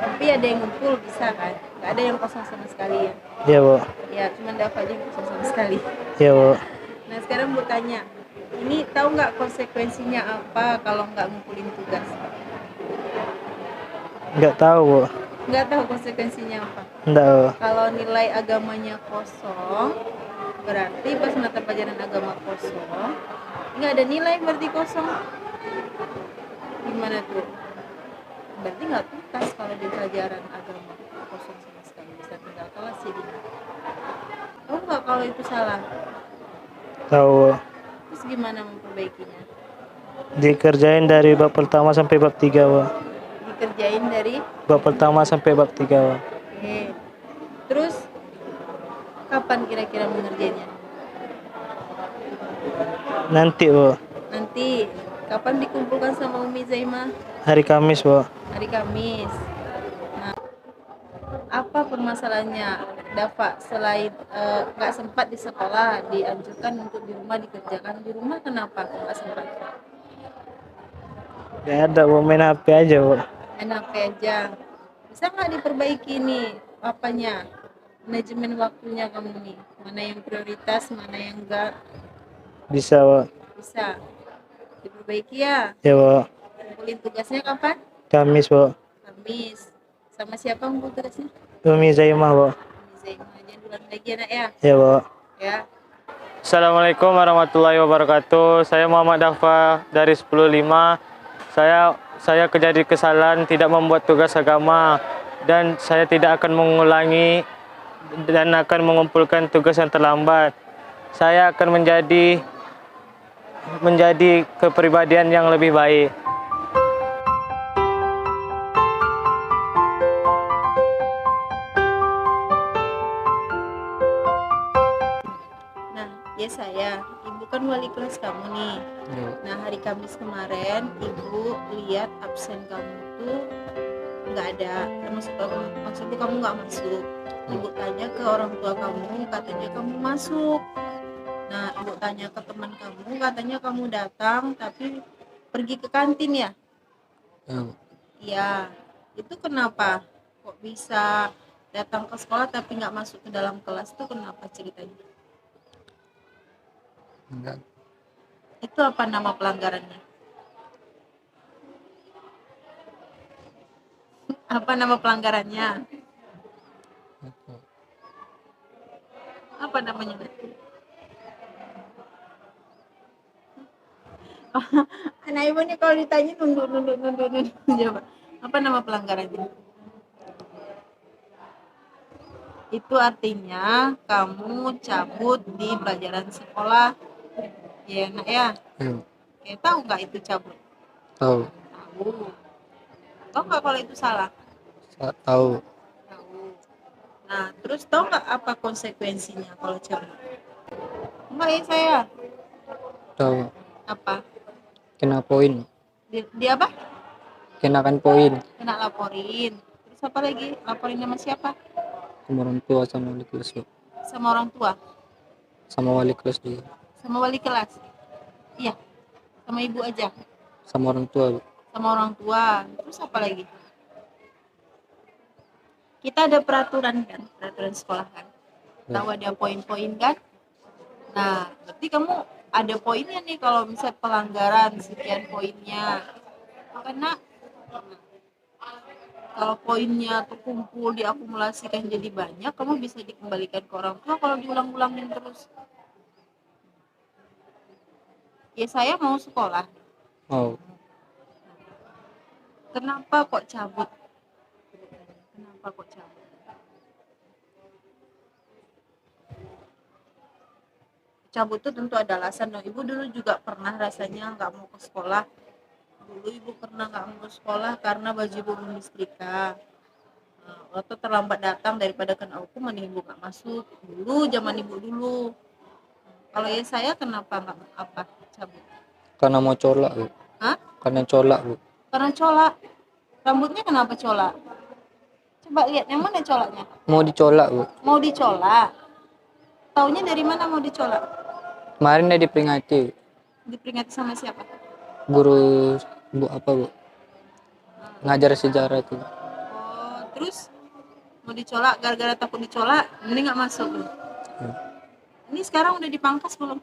Tapi ada yang ngumpul bisa kan? Nggak ada yang kosong sama sekali ya. Iya Bu. Ya, cuma Dava aja yang kosong sama sekali. Iya Bu. Nah sekarang Bu tanya, ini tahu nggak konsekuensinya apa kalau nggak ngumpulin tugas? Nggak tahu Bu. Nggak tahu konsekuensinya apa. Nggak Bu. Kalau nilai agamanya kosong, berarti pas mata pelajaran agama kosong, nggak ada nilai berarti kosong. Gimana tuh? Berarti nggak tuntas kalau di pelajaran agama kosong sama sekali, bisa tinggal kelas jadi. Tahu nggak kalau itu salah? Tahu Bu. Terus gimana memperbaikinya? Dikerjain dari bab pertama sampai bab 3 Bu. Dikerjain dari Bab pertama sampai bab 3 Bu. oke. Terus kapan kira-kira mengerjainnya? Nanti Bu. Nanti kapan dikumpulkan sama Umi Zaimah? Hari Kamis Bu. Hari Kamis. Nah, apa permasalahannya Dava selain nggak sempat di sekolah, dianjurkan untuk di rumah dikerjakan di rumah, kenapa kok nggak sempat? Nggak ada Bu, main HP aja Bu. Enak aja. Bisa nggak diperbaiki nih apanya? Manajemen waktunya kamu nih. Mana yang prioritas, mana yang enggak? Bisa Bu. Bisa. Diperbaiki ya. Ya Bu. Kumpulin tugasnya kapan? Kamis Bu. Kamis. Sama siapa ngumpul tugasnya? Umi Zaimah Bu. Umi Zaimah. Jangan ulang lagi anak ya. Ya Bu. Ya. Assalamualaikum warahmatullahi wabarakatuh. Saya Muhammad Dava dari 10.5. Saya kejadi kesalahan tidak membuat tugas agama dan saya tidak akan mengulangi dan akan mengumpulkan tugas yang terlambat. Saya akan menjadi kepribadian yang lebih baik. Nah, ya saya, ibu kan wali kelas kamu nih. Nah, hari Kamis kemarin ibu lihat absen kamu tuh nggak ada. Maksudnya kamu nggak masuk. Ibu tanya ke orang tua kamu, katanya kamu masuk. Nah, ibu tanya ke teman kamu, katanya kamu datang tapi pergi ke kantin ya? Iya. Itu kenapa? Kok bisa datang ke sekolah tapi nggak masuk ke dalam kelas tuh kenapa ceritanya? Enggak. Itu apa nama pelanggarannya? Apa nama pelanggarannya? Apa namanya? Anak ibu nih kalau ditanya nunduk jawab. Apa nama pelanggarannya? Itu artinya kamu cabut di pelajaran sekolah. Ya nak ya. Oke, tahu nggak itu cabut? Tahu. Tahu. Tahu nggak kalau itu salah? Tahu. Tahu. Nah, terus tahu nggak apa konsekuensinya kalau cabut? Enggak ya saya. Tahu. Apa? Kena poin. Di apa? Kenakan poin. Kena laporin. Terus apa lagi? Laporin sama siapa? Sama orang tua sama wali kelas. Sama orang tua. Sama wali kelas juga. Sama wali kelas. Iya. Sama ibu aja. Sama orang tua. Sama orang tua. Terus apa lagi? Kita ada peraturan kan, peraturan sekolah kan. Tahu ada poin-poin kan? Nah, berarti kamu ada poinnya nih kalau misalnya pelanggaran sekian poinnya. Karena kalau poinnya terkumpul diakumulasikan jadi banyak, kamu bisa dikembalikan ke orang tua kalau diulang-ulangin terus. Ya saya mau sekolah. Oh. Kenapa kok cabut? Kenapa kok cabut? Cabut itu tentu ada alasan. Ibu dulu juga pernah rasanya nggak mau ke sekolah. Dulu ibu pernah nggak mau ke sekolah karena baju ibu belum disetrika. Waktu terlambat datang daripada kena hukum, mending ibu nggak masuk. Dulu zaman ibu dulu. Kalau ya saya kenapa nggak apa cabut? Karena mau colak, Bu. Hah? Karena colak, Bu. Karena colak. Rambutnya kenapa colak? Coba lihat yang mana colaknya? Mau dicolak, Bu. Mau dicolak. Taunya dari mana mau dicolak? Kemarin dia diperingati. Diperingati sama siapa? Guru Bu apa, Bu? Ngajar sejarah itu. Oh, terus mau dicolak gara-gara takut dicolak, mending nggak masuk lu. Ini sekarang udah dipangkas belum?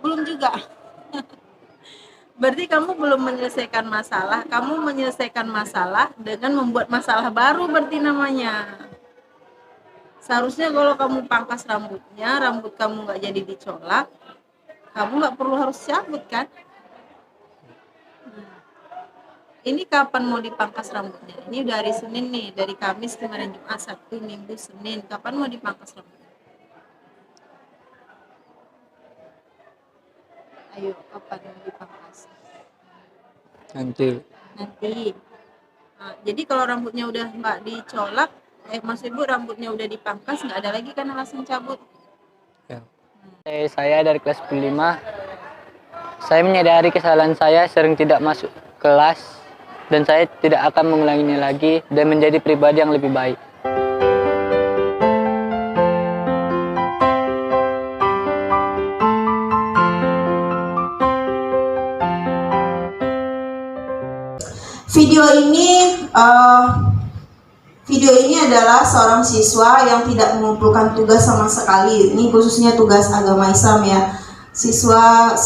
Belum juga. Berarti kamu belum menyelesaikan masalah. Kamu menyelesaikan masalah dengan membuat masalah baru berarti namanya. Seharusnya kalau kamu pangkas rambutnya, rambut kamu nggak jadi dicolak, kamu nggak perlu harus cabut kan? Ini kapan mau dipangkas rambutnya? Ini udah hari Senin nih, dari Kamis kemarin Jumat, Sabtu, Minggu, Senin. Kapan mau dipangkas rambutnya? Ayo, kapan mau dipangkas? Nanti. Nah, jadi kalau rambutnya udah nggak dicolak, maksud ibu rambutnya udah dipangkas, nggak ada lagi kan alasan cabut? Ya. Saya dari kelas 5. Saya menyadari kesalahan saya sering tidak masuk kelas dan saya tidak akan mengulanginya lagi dan menjadi pribadi yang lebih baik. Video ini adalah seorang siswa yang tidak mengumpulkan tugas sama sekali. Ini khususnya tugas agama Islam ya. Siswa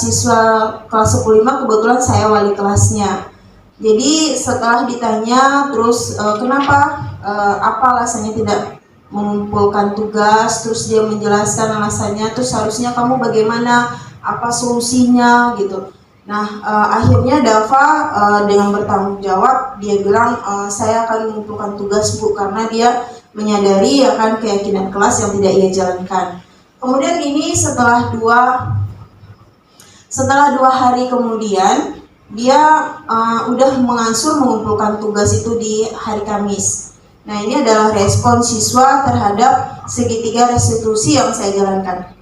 kelas 15 kebetulan saya wali kelasnya. Jadi setelah ditanya terus kenapa apa alasannya tidak mengumpulkan tugas, terus dia menjelaskan alasannya, terus harusnya kamu bagaimana, apa solusinya gitu. Nah, akhirnya Dava dengan bertanggung jawab dia bilang saya akan mengumpulkan tugas Bu, karena dia menyadari akan keyakinan kelas yang tidak ia jalankan. Kemudian ini setelah dua hari kemudian dia udah mengansur mengumpulkan tugas itu di hari Kamis. Nah, ini adalah respon siswa terhadap segitiga restitusi yang saya jalankan.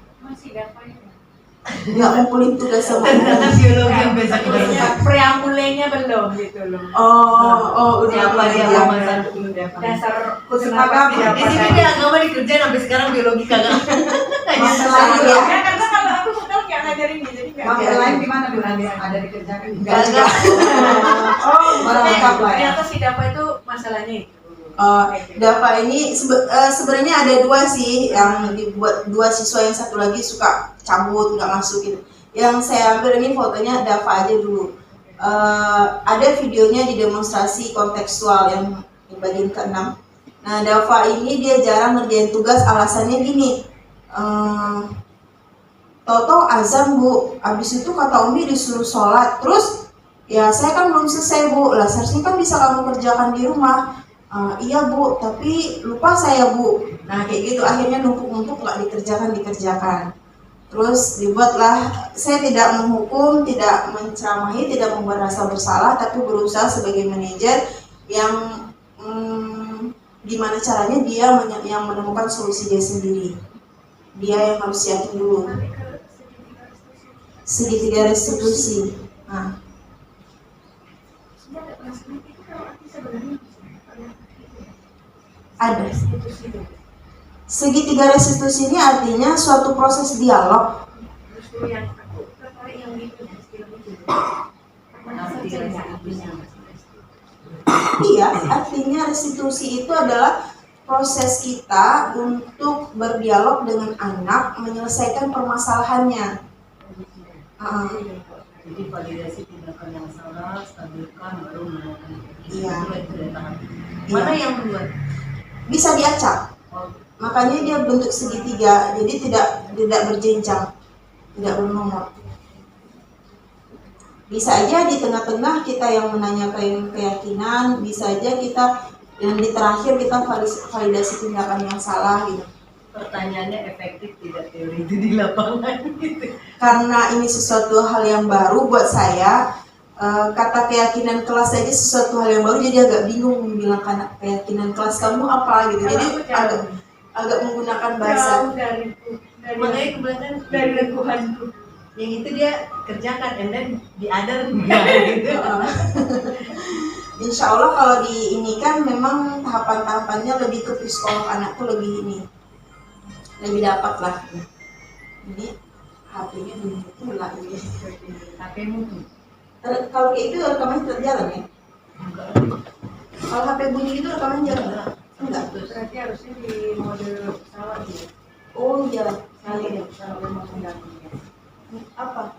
Nggak ngumpulin tugas sama biologi yang biasa kita preambulenya belum gitu loh. Udah Siapa dia dasar khusus apa di sini dia agama dikerjain sampai sekarang biologi kagak. Masalahnya karena kalau aku sudah nggak ngajarin dia jadi nggak. Lain gimana Durani yang ada dikerjakan? Enggak. Ternyata si Dava itu masalahnya itu. Dava ini sebenarnya ada dua sih yang dibuat, dua siswa, yang satu lagi suka cabut nggak masuk gitu. Yang saya ambil ini fotonya Dava aja dulu. Ada videonya di demonstrasi kontekstual yang di bagian ke-6. Nah, Dava ini dia jarang ngerjain tugas, alasannya gini. Toto azan Bu, abis itu kata Umi disuruh sholat, terus ya saya kan belum selesai Bu, lah seharusnya kan bisa kamu kerjakan di rumah. Iya Bu, tapi lupa saya Bu. Nah kayak gitu, akhirnya numpuk-numpuk nggak dikerjakan. Terus dibuatlah, saya tidak menghukum, tidak menceramahi, tidak membuat rasa bersalah, tapi berusaha sebagai manajer yang gimana caranya dia yang menemukan solusi dia sendiri. Dia yang harus yakin dulu. Segitiga restitusi. Nah. Ada. Segitiga restitusi ini artinya suatu proses dialog. Iya, artinya restitusi itu adalah proses kita untuk berdialog dengan anak, menyelesaikan permasalahannya. Jadi validasi tindakan yang salah, stabilkan, baru melakukan. Iya. Mana yang membuat? Bisa diacak, makanya dia bentuk segitiga, jadi tidak berjenjang, tidak bernomor. Bisa aja di tengah-tengah kita yang menanyakan keyakinan, bisa aja kita dan di terakhir kita validasi tindakan yang salah gitu. Pertanyaannya efektif tidak teori itu di lapangan gitu. Karena ini sesuatu hal yang baru buat saya. Kata keyakinan kelas aja sesuatu hal yang baru, jadi agak bingung bilang keyakinan kelas kamu apa gitu. Jadi agak menggunakan bahasa makanya kebetulan dari lingkunganku yang itu dia kerjakan and then diadar gitu. Insya Allah kalau di ini kan memang tahapan-tahapannya lebih ke psikolog anak tuh lebih lebih dapat lah. Ini HP-nya belum pula ini. HP-mu tuh. Kalau kayak itu rekaman tetap jalan ya? Kalau HP bunyi itu rekaman jalan? Enggak. Berarti harusnya di mode pesawat ya. Oh iya. Saling kalau memang mendampingi. Apa?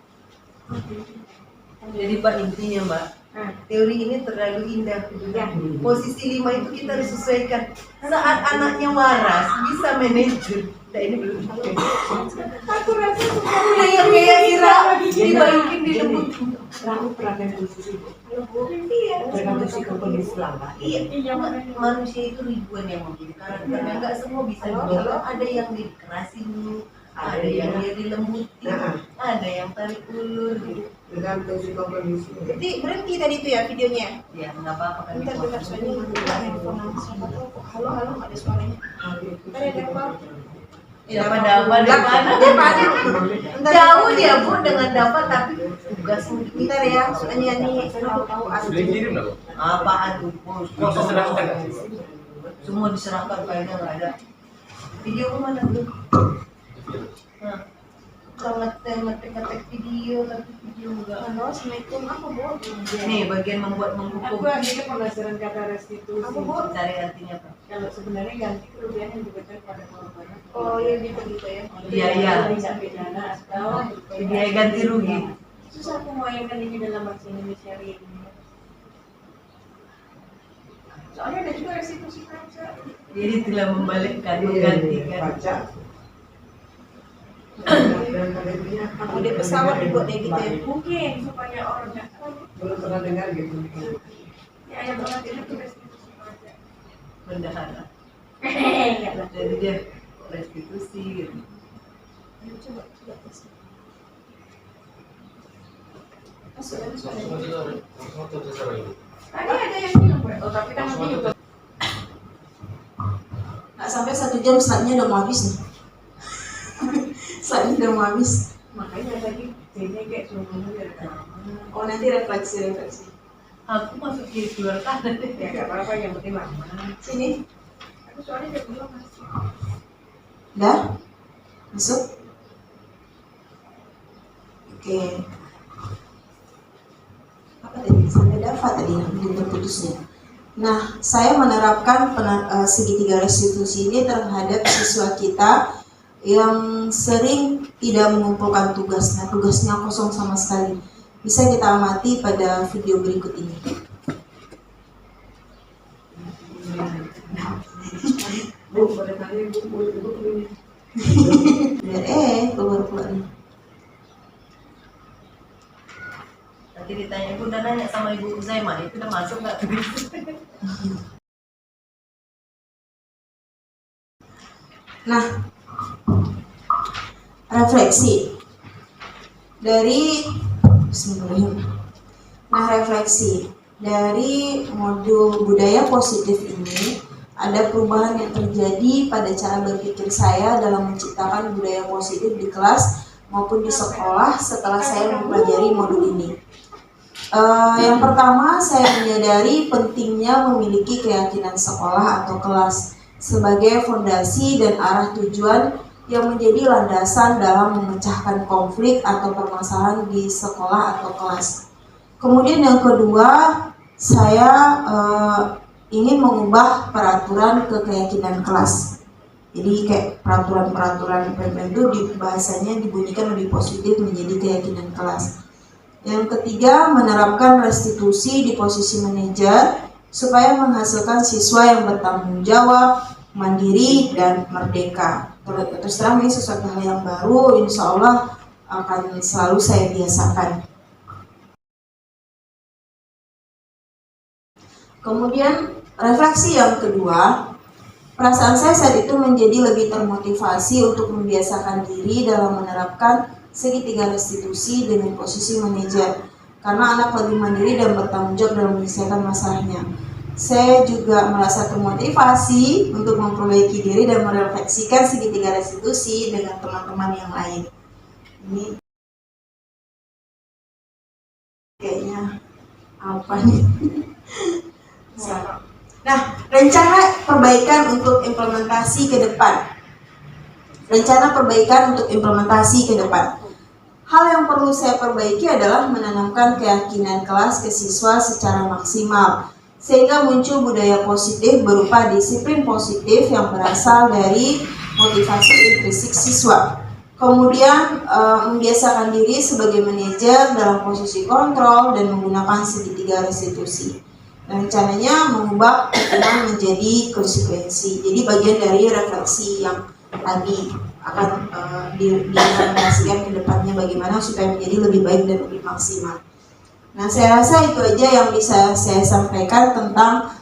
Jadi Pak, intinya Mbak, teori ini terlalu indah juga. Posisi 5 itu kita harus sesuaikan. Saat anaknya waras bisa manajer. Nah, ini belum. Aku rasa Udah yang kayak Ira dibalikin di lembut. Aku pernah main posisi Bu. Iya. Tergantung psikologi Islam Pak. Iya, manusia itu ribuan yang memiliki karakter. Enggak semua bisa dibawa. Ada yang dikerasin dulu, ada yang dia dilembutin, ada yang tarik ulur gitu. Tergantung psikologi. Berarti berhenti tadi itu ya videonya. Ya nggak apa-apa kan. Bentar bentar soalnya buka handphone aku siapa tahu kok halo halo ada suaranya. Tadi ada apa? Siapa dapat di mana? Dia panik. Jauh dia Bu dengan dapat tapi tugas Bentar ya, soalnya ini tahu ada. apaan tuh? Kosong. Semua diserahkan kayaknya nggak ada. Video kemana tuh? Nah, kalau ngetek video tapi video enggak. Halo, assalamualaikum. Apa Bu? Nih bagian membuat Aku menghukum. akhirnya pembelajaran kata restitusi. Apa Bu? Cari artinya apa? Kalau sebenarnya ganti kerugian yang diberikan pada korban. Oh iya gitu gitu ya. Iya. Tindak pidana atau Dia ganti rugi. susah aku memayangkan ini dalam bahasa Indonesia ini. Soalnya ada juga restitusi pajak. Jadi telah membalikkan, menggantikan. Baca. Aku di pesawat dibuat kayak gitu ya. Mungkin supaya orang nggak tahu. Belum pernah dengar gitu. Ya ayat Allah itu restitusi pajak. Bendahara. Enggak lah. Jadi dia restitusi gitu. Coba tes. Masuk lagi suaranya. Tadi ada yang bilang, oh tapi kan nanti juga. Nggak sampai 1 jam slide-nya udah mau habis nih. Slide-nya udah mau habis. Makanya tadi jadi kayak suruh dari Oh nanti refleksi. Aku masuk kiri keluar kanan. ya nggak apa-apa yang penting lama. Sini. Aku soalnya jam 2 masih. Udah? Masuk? Oke. Apa tadi? Sampai dapat tadi yang terputusnya. Nah, saya menerapkan segitiga restitusi ini terhadap siswa kita yang sering tidak mengumpulkan tugas. Nah, tugasnya kosong sama sekali. Bisa kita amati pada video berikut ini. Bu, pada tadi Bu ini. Biar keluar nih. Nanti ditanya Ibu udah nanya sama Ibu Uzaima, itu udah masuk nggak? Nah, refleksi dari Bismillahirrahmanirrahim. Nah, refleksi dari modul budaya positif ini ada perubahan yang terjadi pada cara berpikir saya dalam menciptakan budaya positif di kelas maupun di sekolah setelah saya mempelajari modul ini. Yang pertama, saya menyadari pentingnya memiliki keyakinan sekolah atau kelas sebagai fondasi dan arah tujuan yang menjadi landasan dalam memecahkan konflik atau permasalahan di sekolah atau kelas. Kemudian yang kedua, saya ingin mengubah peraturan ke keyakinan kelas. Jadi kayak peraturan-peraturan PPN itu bahasanya dibunyikan lebih positif menjadi keyakinan kelas. Yang ketiga, menerapkan restitusi di posisi manajer supaya menghasilkan siswa yang bertanggung jawab, mandiri, dan merdeka. Terus terang ini sesuatu hal yang baru, insya Allah akan selalu saya biasakan. Kemudian refleksi yang kedua, perasaan saya saat itu menjadi lebih termotivasi untuk membiasakan diri dalam menerapkan segitiga restitusi dengan posisi manajer, karena anak lebih mandiri dan bertanggung jawab dalam menyelesaikan masalahnya. Saya juga merasa termotivasi untuk memperbaiki diri dan merefleksikan segitiga restitusi dengan teman-teman yang lain. Ini kayaknya apa nih? Nah, rencana perbaikan untuk implementasi ke depan. Rencana perbaikan untuk implementasi ke depan. Hal yang perlu saya perbaiki adalah menanamkan keyakinan kelas ke siswa secara maksimal. sehingga muncul budaya positif berupa disiplin positif yang berasal dari motivasi intrinsik siswa. Kemudian membiasakan diri sebagai manajer dalam posisi kontrol dan menggunakan segitiga restitusi. Rencananya mengubah hukuman menjadi konsekuensi. Jadi bagian dari refleksi yang tadi akan diimplementasikan ke depannya bagaimana supaya menjadi lebih baik dan lebih maksimal. Nah, saya rasa itu aja yang bisa saya sampaikan tentang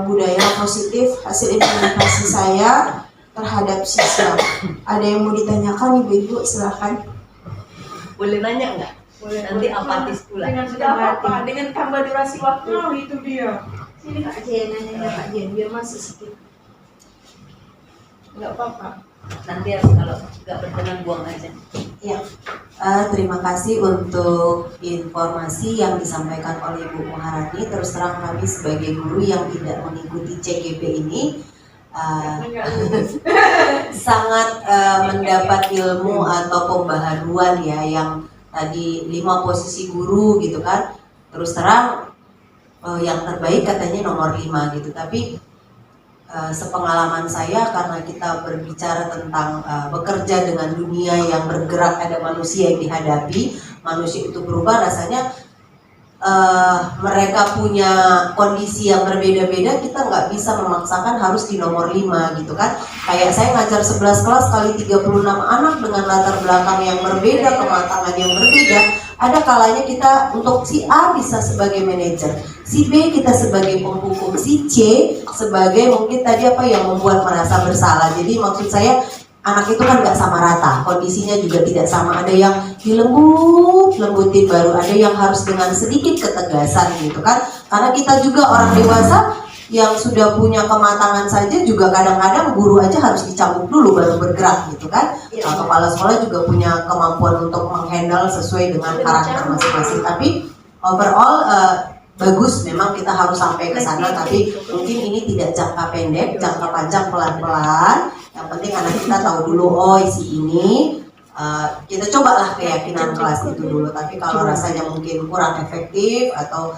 budaya positif hasil implementasi saya terhadap siswa. Ada yang mau ditanyakan, Ibu-ibu? Silakan. Boleh nanya nggak? Boleh. Nanti apatis pula. Dengan apa? Dengan tambah durasi waktu. Oh, itu dia. Sini Kak Jen, nanya Kak Jen, biar masuk sedikit. Nggak apa-apa. Nanti kalau nggak berkenan buang aja. Ya, terima kasih untuk informasi yang disampaikan oleh Ibu Muharani. Terus terang kami sebagai guru yang tidak mengikuti CGP ini sangat mendapat ilmu atau pembaharuan ya, yang tadi 5 posisi guru gitu kan. Terus terang yang terbaik katanya nomor 5 gitu, tapi sepengalaman saya karena kita berbicara tentang bekerja dengan dunia yang bergerak, ada manusia yang dihadapi, manusia itu berubah, rasanya mereka punya kondisi yang berbeda-beda, kita nggak bisa memaksakan harus di nomor 5 gitu kan. Kayak saya ngajar 11 kelas kali 36 anak dengan latar belakang yang berbeda, kematangan yang berbeda. Ada kalanya kita untuk si A bisa sebagai manajer, si B kita sebagai penghukum, si C sebagai mungkin tadi apa yang membuat merasa bersalah. Jadi maksud saya anak itu kan nggak sama rata, kondisinya juga tidak sama. Ada yang dilembut-lembutin baru, ada yang harus dengan sedikit ketegasan gitu kan. Karena kita juga orang dewasa yang sudah punya kematangan saja juga kadang-kadang guru aja harus dicambuk dulu baru bergerak gitu kan. Kepala sekolah juga punya kemampuan untuk menghandle sesuai dengan karakter masing-masing. Tapi overall bagus, memang kita harus sampai ke sana, tapi mungkin ini tidak jangka pendek, jangka panjang pelan-pelan. Yang penting anak kita tahu dulu, oh si ini kita cobalah keyakinan kelas itu dulu. Tapi kalau rasanya mungkin kurang efektif atau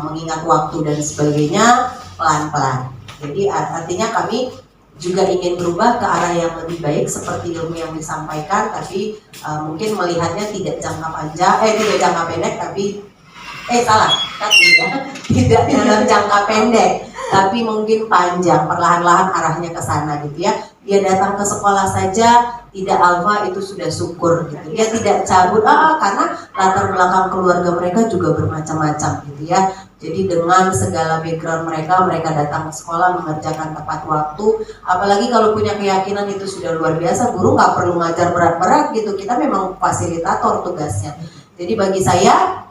mengingat waktu dan sebagainya, pelan-pelan. Jadi artinya kami juga ingin berubah ke arah yang lebih baik seperti ilmu yang disampaikan, tapi mungkin melihatnya tidak jangka panjang, tidak jangka pendek, tapi tidak dalam jangka pendek, tapi mungkin panjang, perlahan-lahan arahnya ke sana gitu ya. Dia datang ke sekolah saja tidak alfa itu sudah syukur gitu. Dia tidak cabut karena latar belakang keluarga mereka juga bermacam-macam gitu ya. Jadi dengan segala background mereka datang ke sekolah mengerjakan tepat waktu. Apalagi kalau punya keyakinan itu sudah luar biasa. Guru nggak perlu ngajar berat-berat gitu. Kita memang fasilitator tugasnya. Jadi bagi saya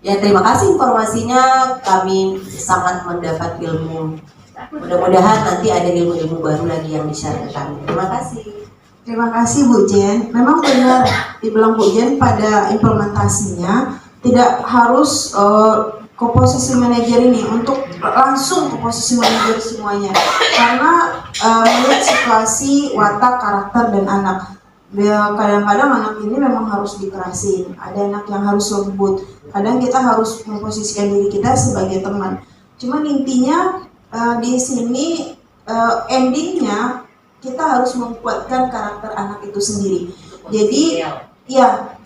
ya terima kasih informasinya. Kami sangat mendapat ilmu. Mudah-mudahan nanti ada ilmu-ilmu baru lagi yang disiarkan. Terima kasih. Terima kasih Bu Jen. Memang benar dibilang Bu Jen, pada implementasinya tidak harus ke posisi manajer ini untuk langsung ke posisi manajer semuanya, karena melihat situasi, watak, karakter dan anak. Kadang-kadang anak ini memang harus dikerasin, ada anak yang harus lembut, kadang kita harus memposisikan diri kita sebagai teman. Cuman intinya di sini endingnya kita harus menguatkan karakter anak itu sendiri. Jadi ya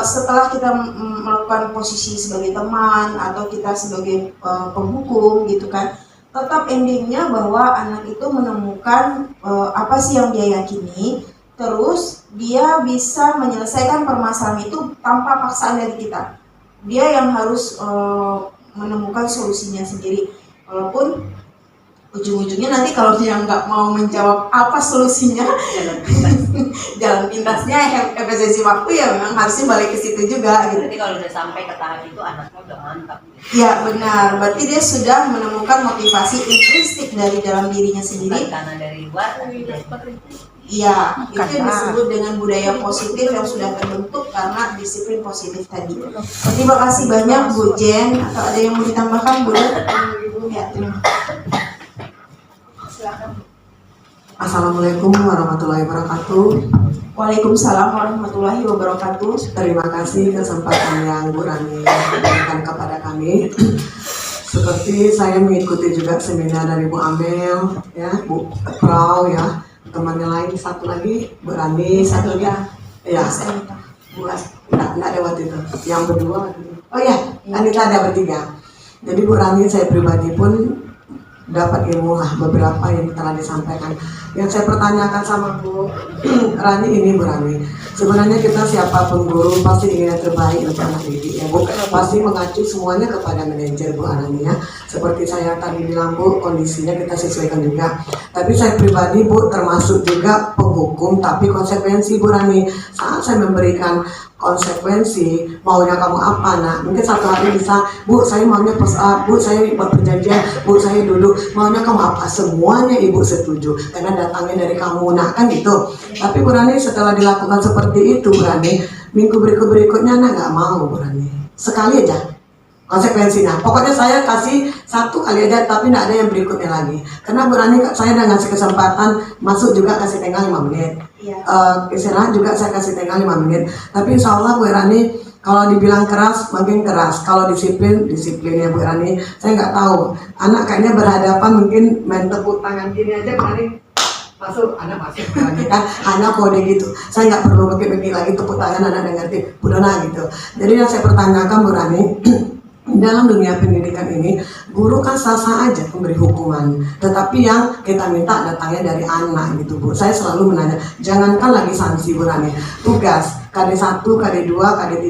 setelah kita melakukan posisi sebagai teman atau kita sebagai penghukum gitu kan, tetap endingnya bahwa anak itu menemukan apa sih yang dia yakini, terus dia bisa menyelesaikan permasalahan itu tanpa paksaan dari kita. Dia yang harus menemukan solusinya sendiri, walaupun ujung-ujungnya nanti kalau dia nggak mau menjawab apa solusinya, jalan pintasnya efisiensi waktu ya memang harusnya balik ke situ juga gitu. Berarti kalau udah sampai ke tahap itu anaknya udah mantap. Ya benar, berarti dia sudah menemukan motivasi intrinsik dari dalam dirinya sendiri. Karena dari luar, iya, itu yang disebut dengan budaya positif yang sudah terbentuk karena disiplin positif tadi. Terima kasih banyak Bu Jen. Atau ada yang mau ditambahkan Bu? Ya, terima kasih. Assalamualaikum warahmatullahi wabarakatuh. Waalaikumsalam warahmatullahi wabarakatuh. Terima kasih kesempatan yang Bu Rani berikan kepada kami. Seperti saya mengikuti juga seminar dari Bu Amel, ya, Bu Prau, ya, temannya lain satu lagi Bu Rani, satu lagi, ya, Bu enggak ada waktu itu, yang berdua, oh ya, Anita ada bertiga. Jadi Bu Rani, saya pribadi pun dapat ilmu lah beberapa yang telah disampaikan. Yang saya pertanyakan sama Bu Rani ini, Bu Rani, sebenarnya kita siapapun guru pasti ingin yang terbaik untuk anak didik, ya Bu. Pasti mengacu semuanya kepada manajer, Bu Rani, ya. Seperti saya tadi bilang, Bu, kondisinya kita sesuaikan juga. Tapi saya pribadi, Bu, termasuk juga penghukum, tapi konsekuensi, Bu Rani. Saat saya memberikan konsekuensi, maunya kamu apa, nak? Mungkin satu hari bisa, Bu, saya maunya Bu, saya buat perjanjian, Bu, saya duduk, maunya kamu apa? Semuanya Ibu setuju, karena datangnya dari kamu, nak, kan gitu. Tapi Bu Rani, setelah dilakukan seperti itu, Bu Rani, minggu berikutnya, nak nggak mau, Bu Rani. Sekali aja konsekuensinya. Pokoknya saya kasih satu kali aja, tapi tidak ada yang berikutnya lagi. Karena Bu Rani, saya udah ngasih kesempatan masuk juga, kasih tengah 5 menit. Istirahat juga saya kasih tengah 5 menit. Tapi insya Allah Bu Rani, kalau dibilang keras makin keras, kalau disiplin ya Bu Rani. Saya nggak tahu, anak kayaknya berhadapan mungkin main tepuk tangan gini aja Bu Rani masuk, anak masuk lagi kan, anak kode gitu. Saya nggak perlu pakai lagi tepuk tangan, anak udah ngerti, udah gitu. Jadi yang saya pertanyakan Bu Rani, dalam dunia pendidikan ini, guru kan sah-sah aja memberi hukuman, tetapi yang kita minta datangnya dari anak gitu, Bu. Saya selalu menanya, jangankan lagi sanksi, Bu Rani, tugas KD1, KD2, KD3,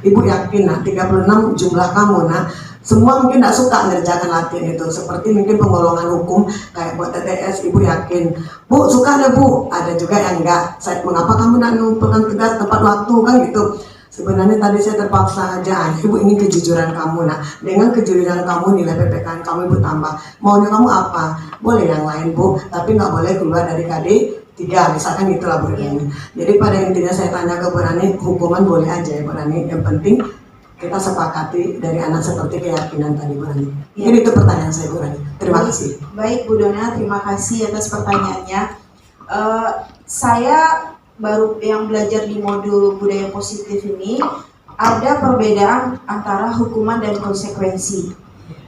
Ibu yakin, nak, 36 jumlah kamu, nak, semua mungkin tidak suka ngerjakan latihan itu, seperti mungkin penggolongan hukum kayak buat TTS, Ibu yakin, Bu, suka ada Bu, ada juga yang enggak. Mengapa kamu tidak mengumpulkan tugas tepat waktu, kan gitu. Sebenarnya tadi saya terpaksa aja, Ibu ingin kejujuran kamu, nah, dengan kejujuran kamu nilai PPKN kamu Ibu tambah. Maunya kamu apa? Boleh yang lain, Bu, tapi nggak boleh keluar dari KD3, misalkan itulah Bu Rani. Jadi pada intinya saya tanya ke Bu Rani, hukuman boleh aja ya Bu Rani, yang penting kita sepakati dari anak seperti keyakinan tadi Bu Rani. Ini itu pertanyaan saya Bu Rani. Terima kasih. Baik Bu Dona, terima kasih atas pertanyaannya. Saya baru yang belajar di modul budaya positif ini, ada perbedaan antara hukuman dan konsekuensi.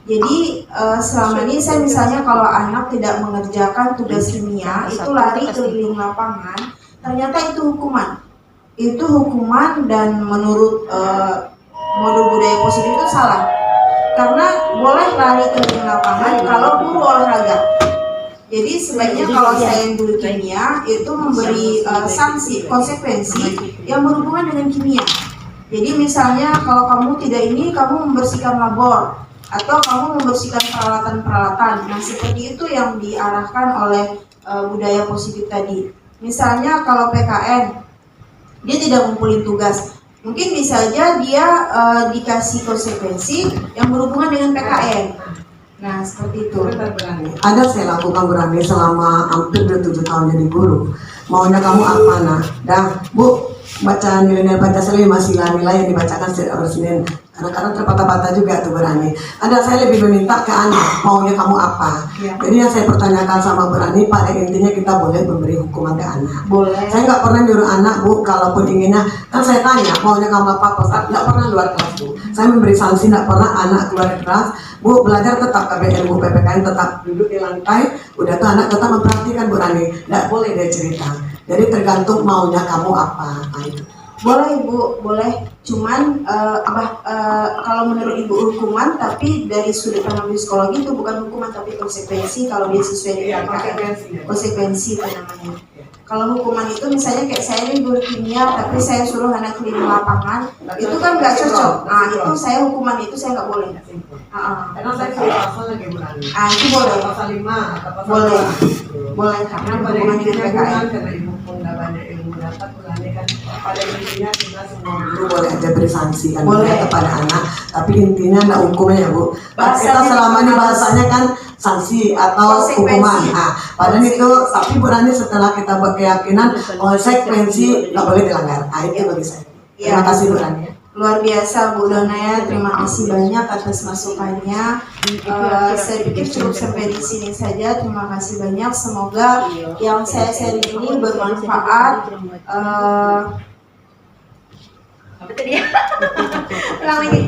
Jadi selama ini saya misalnya kalau anak tidak mengerjakan tugas kimia, itu lari keliling lapangan, ternyata itu hukuman. Itu hukuman, dan menurut modul budaya positif itu salah. Karena boleh lari keliling lapangan kalau guru olahraga. Jadi sebaiknya kalau saya yang guru kimia itu memberi sanksi, konsekuensi yang berhubungan dengan kimia. Jadi misalnya kalau kamu tidak ini, kamu membersihkan labor atau kamu membersihkan peralatan-peralatan. Nah seperti itu yang diarahkan oleh budaya positif tadi. Misalnya kalau PKN, dia tidak ngumpulin tugas, mungkin bisa aja dia dikasih konsekuensi yang berhubungan dengan PKN. Nah seperti itu. Ada saya lakukan Bu Rani selama hampir 27 tahun jadi guru. Maunya kamu apa, nak? Dah, Bu, baca nilai-nilai Pancasila, masih nilai yang dibacakan setiap hari Senin. Kadang-kadang terpatah-patah juga tuh Bu Rani. Ada saya lebih meminta ke anak, maunya kamu apa? Jadi yang saya pertanyakan sama Bu Rani, pada intinya kita boleh memberi hukuman ke anak. Boleh. Saya nggak pernah nyuruh anak, Bu, kalaupun inginnya, kan saya tanya, maunya kamu apa? Ustaz, nggak pernah luar kelas, Bu. Saya memberi sanksi, nggak pernah anak keluar kelas. Bu, belajar tetap KBN, Bu, PPKN tetap duduk di lantai, udah tuh anak tetap memperhatikan Bu Rani, nggak boleh dia cerita. Jadi tergantung maunya kamu apa, itu. Boleh Bu, boleh. Cuman kalau menurut Ibu hukuman, tapi dari sudut pandang psikologi itu bukan hukuman tapi konsekuensi kalau dia sesuai dengan konsekuensi itu namanya. Kalau hukuman itu misalnya kayak saya ini guru kimia tapi saya suruh anak keliling lapangan, itu kan nggak cocok. Nah itu saya hukuman itu saya nggak boleh. Karena saya sudah pasal lagi Bu Rani. Itu boleh. Pasal 5 atau pasal boleh. Boleh karena berhubungan dengan PKN. Karena Ibu pun nggak banyak ilmu dapat Bu Rani kan. Pada intinya kita semua guru boleh aja beri sanksi kan kepada anak, tapi intinya nggak hukumnya ya Bu. Kita selama ini bahasanya kan sanksi atau hukuman. Nah, padahal itu, tapi Bu Rani setelah kita buat keyakinan konsekuensi nggak boleh dilanggar. Nah, itu bagi saya. Terima kasih Bu Rani. Luar biasa Bu Dona ya, terima kasih banyak atas masukannya. Saya pikir cukup sampai di sini saja. Terima kasih banyak. Semoga yang saya sharing ini bermanfaat. Apa tadi ya? Ulang lagi.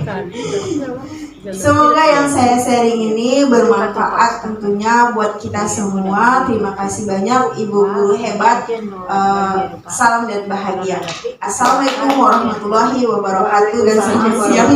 Semoga yang saya sharing ini bermanfaat tentunya buat kita semua. Terima kasih banyak Ibu Guru hebat. Salam dan bahagia. Assalamualaikum warahmatullahi wabarakatuh dan selamat siang.